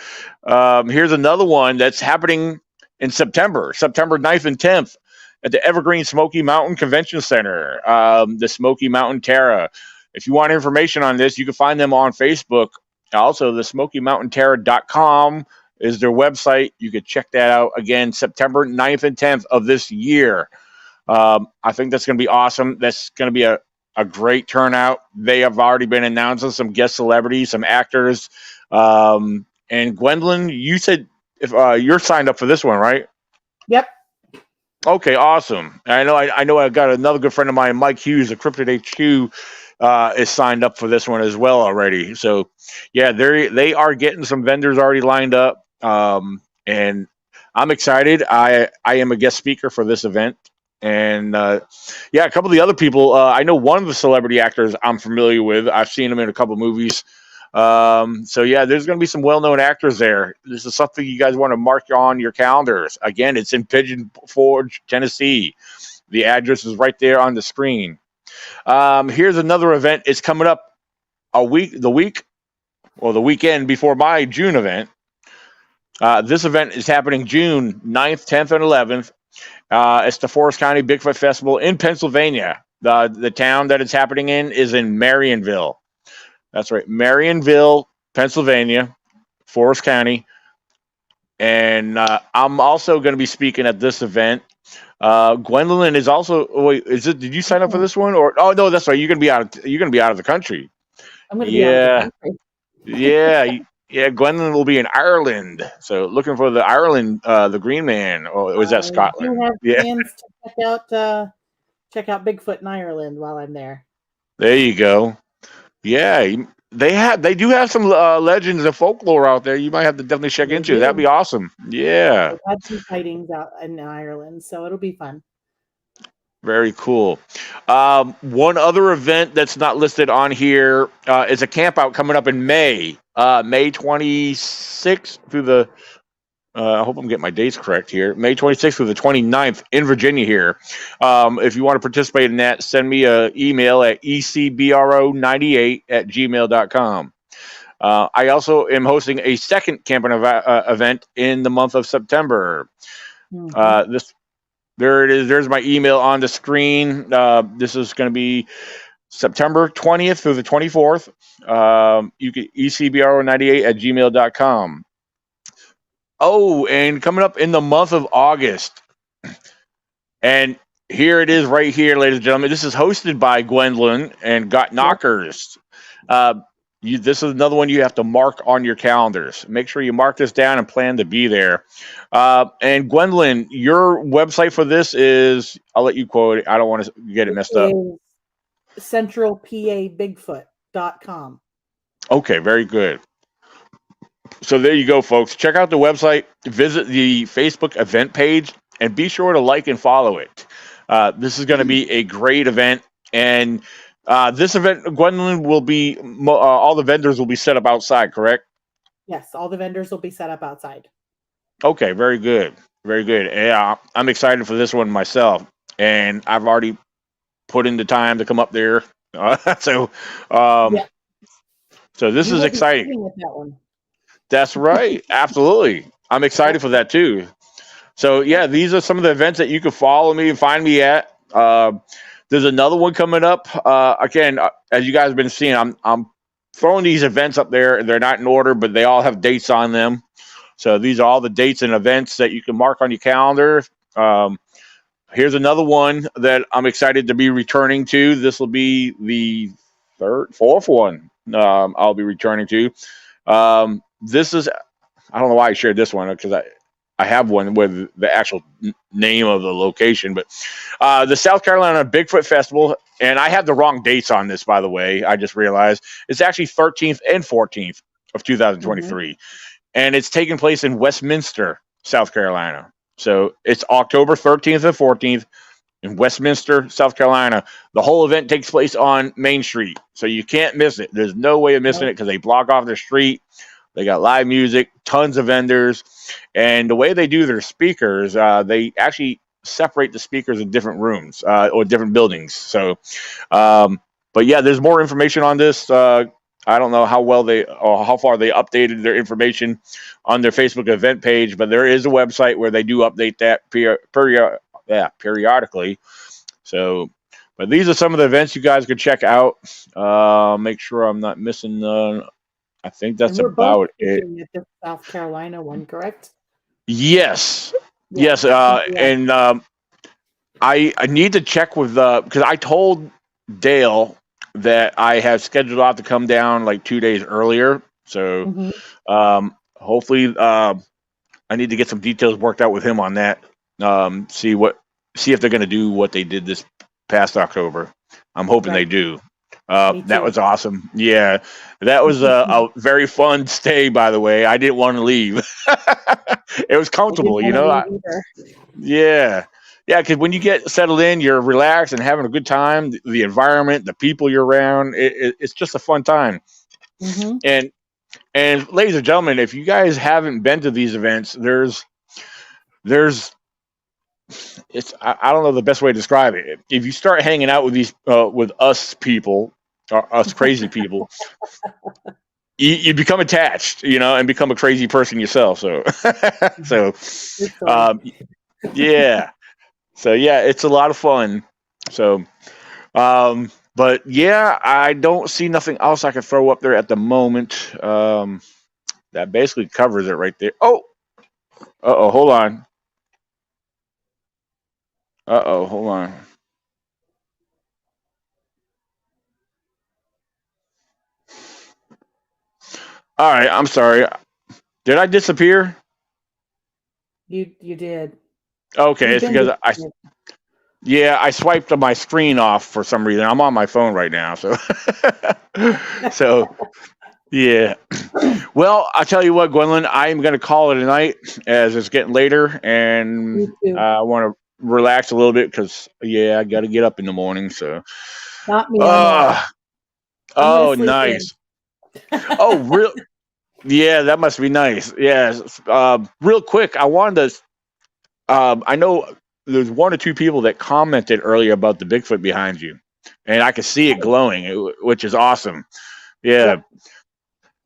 Here's another one that's happening in September 9th and 10th at the Evergreen Smoky Mountain Convention Center, the Smoky Mountain Terra. If you want information on this, you can find them on Facebook. Also, the SmokyMountainTerra.com is their website. You could check that out. Again, September 9th and 10th of this year. I think that's going to be awesome. That's going to be a great turnout. They have already been announcing some guest celebrities, some actors. And Gwendolyn, you said if you're signed up for this one, right? Yep. Okay, awesome. I know I got another good friend of mine, Mike Hughes, of Cryptid HQ, is signed up for this one as well already. So yeah, they are getting some vendors already lined up. And I'm excited. I am a guest speaker for this event. And yeah, a couple of the other people, I know one of the celebrity actors I'm familiar with. I've seen him in a couple of movies. So yeah, there's going to be some well-known actors there. This is something you guys want to mark on your calendars. Again, it's in Pigeon Forge, Tennessee. The address is right there on the screen. Here's another event. It's coming up the weekend before my June event. This event is happening June 9th, 10th, and 11th. It's the Forest County Bigfoot Festival in Pennsylvania. The town that it's happening in is in Marionville. That's right, Marionville, Pennsylvania, Forest County. And I'm also going to be speaking at this event. Gwendolyn is also. Wait, did you sign up for this one? Or no, that's right. You're going to be out of the country. I'm going to be out of the country. Yeah. Gwendolyn will be in Ireland. So looking for the Ireland, the Green Man, or was that Scotland? I have plans to check out Bigfoot in Ireland while I'm there. There you go. Yeah, they do have some legends and folklore out there. You might have to definitely check into. That'd be awesome. Yeah. I've had some sightings out in Ireland, so it'll be fun. Very cool. One other event that's not listed on here is a camp out coming up in May 26th through the. I hope I'm getting my dates correct here. May 26th through the 29th in Virginia here. If you want to participate in that, send me an email at ecbro98@gmail.com. I also am hosting a second camping event in the month of September. Mm-hmm. There it is. There's my email on the screen. This is going to be September 20th through the 24th. You can ecbro98@gmail.com. Oh, and coming up in the month of August. And here it is right here, ladies and gentlemen. This is hosted by Gwendolyn and Got Knockers. this is another one you have to mark on your calendars. Make sure you mark this down and plan to be there. And Gwendolyn, your website for this is, I'll let you quote it. I don't want to get it messed up. CentralPABigfoot.com. Okay, very good. So there you go, folks. Check out the website, visit the Facebook event page, and be sure to like and follow it. This is going to be a great event. And this event, Gwendolyn, will be, all the vendors will be set up outside, correct? Yes, all the vendors will be set up outside. Okay, very good. Very good. Yeah, I'm excited for this one myself. And I've already put in the time to come up there. So this is exciting. With that one. That's right. Absolutely. I'm excited for that too. So yeah, these are some of the events that you can follow me and find me at. There's another one coming up. Again, as you guys have been seeing, I'm throwing these events up there. They're not in order, but they all have dates on them. So these are all the dates and events that you can mark on your calendar. Here's another one that I'm excited to be returning to. This will be the fourth one I'll be returning to. This is, I don't know why I shared this one, because I have one with the actual name of the location, but the South Carolina Bigfoot Festival, and I have the wrong dates on this, by the way. I just realized it's actually 13th and 14th of 2023, and it's taking place in Westminster, South Carolina. So it's October 13th and 14th in Westminster, South Carolina. The whole event takes place on Main Street, so you can't miss it. There's no way of missing it because they block off the street. They got live music, tons of vendors, and the way they do their speakers, they actually separate the speakers in different rooms or different buildings. So, but yeah, there's more information on this. I don't know how well or how far they updated their information on their Facebook event page, but there is a website where they do update that periodically. So, but these are some of the events you guys could check out. Make sure I'm not missing none. I think that's about it. At the South Carolina one, correct? Yes. Yes. And I need to check with because I told Dale that I have scheduled out to come down like 2 days earlier. So hopefully I need to get some details worked out with him on that. See if they're going to do what they did this past October. I'm hoping they do. That was awesome. Yeah, that was a very fun stay, by the way. I didn't want to leave. It was comfortable, you know. Yeah, because when you get settled in, you're relaxed and having a good time. The environment, the people you're around, it's just a fun time. And ladies and gentlemen, if you guys haven't been to these events, there's I don't know the best way to describe it. If you start hanging out with with us people, or us crazy people, you become attached, you know, and become a crazy person yourself. So, yeah. So yeah, it's a lot of fun. So, but yeah, I don't see nothing else I can throw up there at the moment. That basically covers it right there. Oh, hold on. Hold on. All right, I'm sorry. Did I disappear? You did. Okay, it's because I swiped my screen off for some reason. I'm on my phone right now, so yeah. Well, I'll tell you what, Gwendolyn, I'm going to call it a night as it's getting later, and I want to relax a little bit because I got to get up in the morning. So, not me. Oh, nice. Oh, real? Yeah, that must be nice. Yes. Real quick, I wanted to. I know there's one or two people that commented earlier about the Bigfoot behind you, and I could see it glowing, which is awesome. Yeah.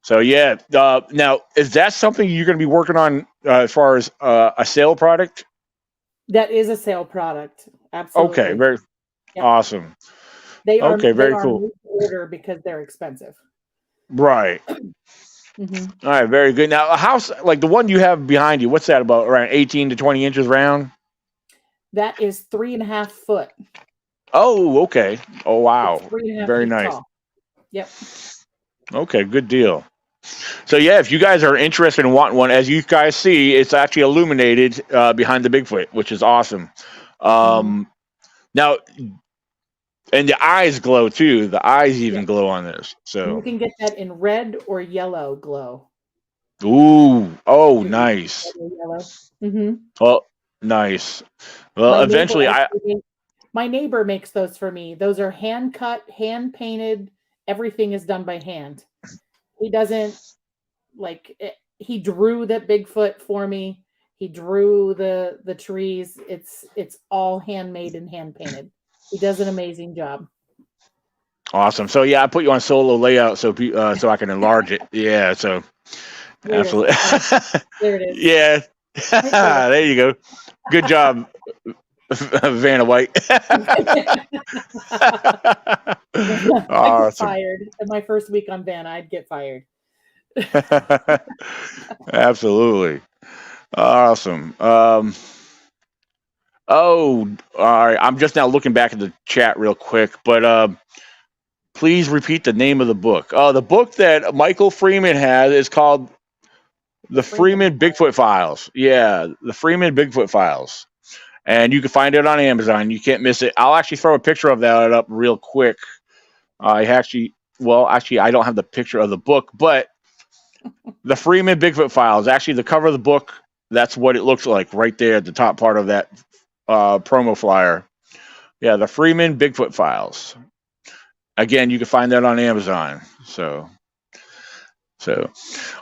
So yeah. Now, is that something you're going to be working on as far as a sale product? That is a sale product. Absolutely. Okay. Very awesome. They are very cool. Order because they're expensive. Right. All right, very good. Now, a house like the one you have behind you, what's that about? Around 18 to 20 inches round? That is 3.5 foot. Oh, okay. Oh, wow. Very nice. tall. Yep. Okay, good deal. So yeah, if you guys are interested in wanting one, as you guys see, it's actually illuminated behind the Bigfoot, which is awesome. Now, and the eyes glow too. The eyes even glow on this. And you So, can get that in red or yellow glow. ooh, oh, nice. Yellow. Mm-hmm. Oh, nice. Well, eventually, my neighbor makes those for me. Those are hand cut, hand painted. Everything is done by hand. He doesn't he drew that Bigfoot for me. He drew the trees. It's all handmade and hand painted. He does an amazing job. Awesome. So yeah, I put you on solo layout so so I can enlarge it. Yeah. So There absolutely. There it is. Yeah. There you go. Good job, Vanna White. I'd Awesome. get fired. In my first week on Vanna, I'd get fired. Absolutely. Awesome. All right. I'm just now looking back at the chat real quick, but please repeat the name of the book. The book that Michael Freeman has is called The Freeman Bigfoot Files. Yeah, The Freeman Bigfoot Files. And you can find it on Amazon. You can't miss it. I'll actually throw a picture of that up real quick. I don't have the picture of the book, but The Freeman Bigfoot Files. Actually, the cover of the book, that's what it looks like right there at the top part of that promo flyer. Yeah, The Freeman Bigfoot Files. Again, you can find that on Amazon. So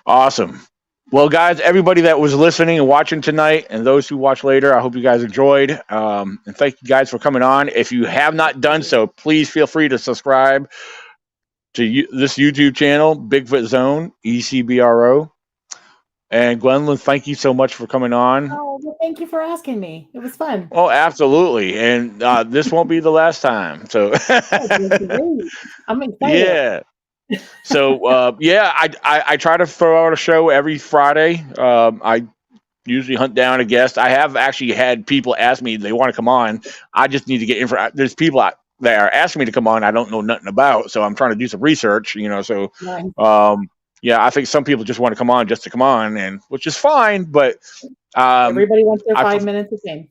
awesome. Well, guys, everybody that was listening and watching tonight, and those who watch later, I hope you guys enjoyed. And thank you guys for coming on. If you have not done so, please feel free to subscribe to this YouTube channel, Bigfoot Zone, ECBRO. And Gwendolyn, thank you so much for coming on. Oh, well, thank you for asking me. It was fun. Oh, absolutely. And this won't be the last time. So I'm excited. Yeah. So I try to throw out a show every Friday. I usually hunt down a guest. I have actually had people ask me they want to come on. I just need to get info. There's people that are asking me to come on I don't know nothing about, so I'm trying to do some research. So I think some people just want to come on just to come on, and which is fine. But everybody wants their 5 minutes of fame.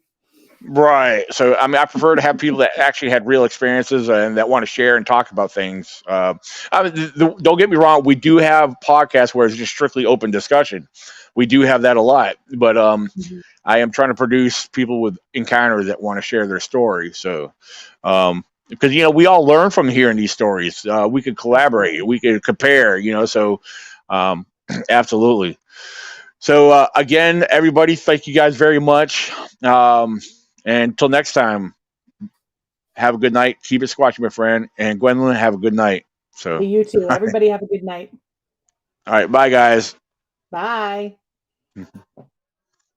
Right. So, I mean, I prefer to have people that actually had real experiences and that want to share and talk about things. Don't get me wrong. We do have podcasts where it's just strictly open discussion. We do have that a lot. But I am trying to produce people with encounters that want to share their story. So, because, we all learn from hearing these stories. We could collaborate. We could compare, so absolutely. So, again, everybody, thank you guys very much. And until next time, have a good night. Keep it squatchy, my friend. And Gwendolyn, have a good night. So you too. Everybody have a good night. All right. Bye, guys. Bye.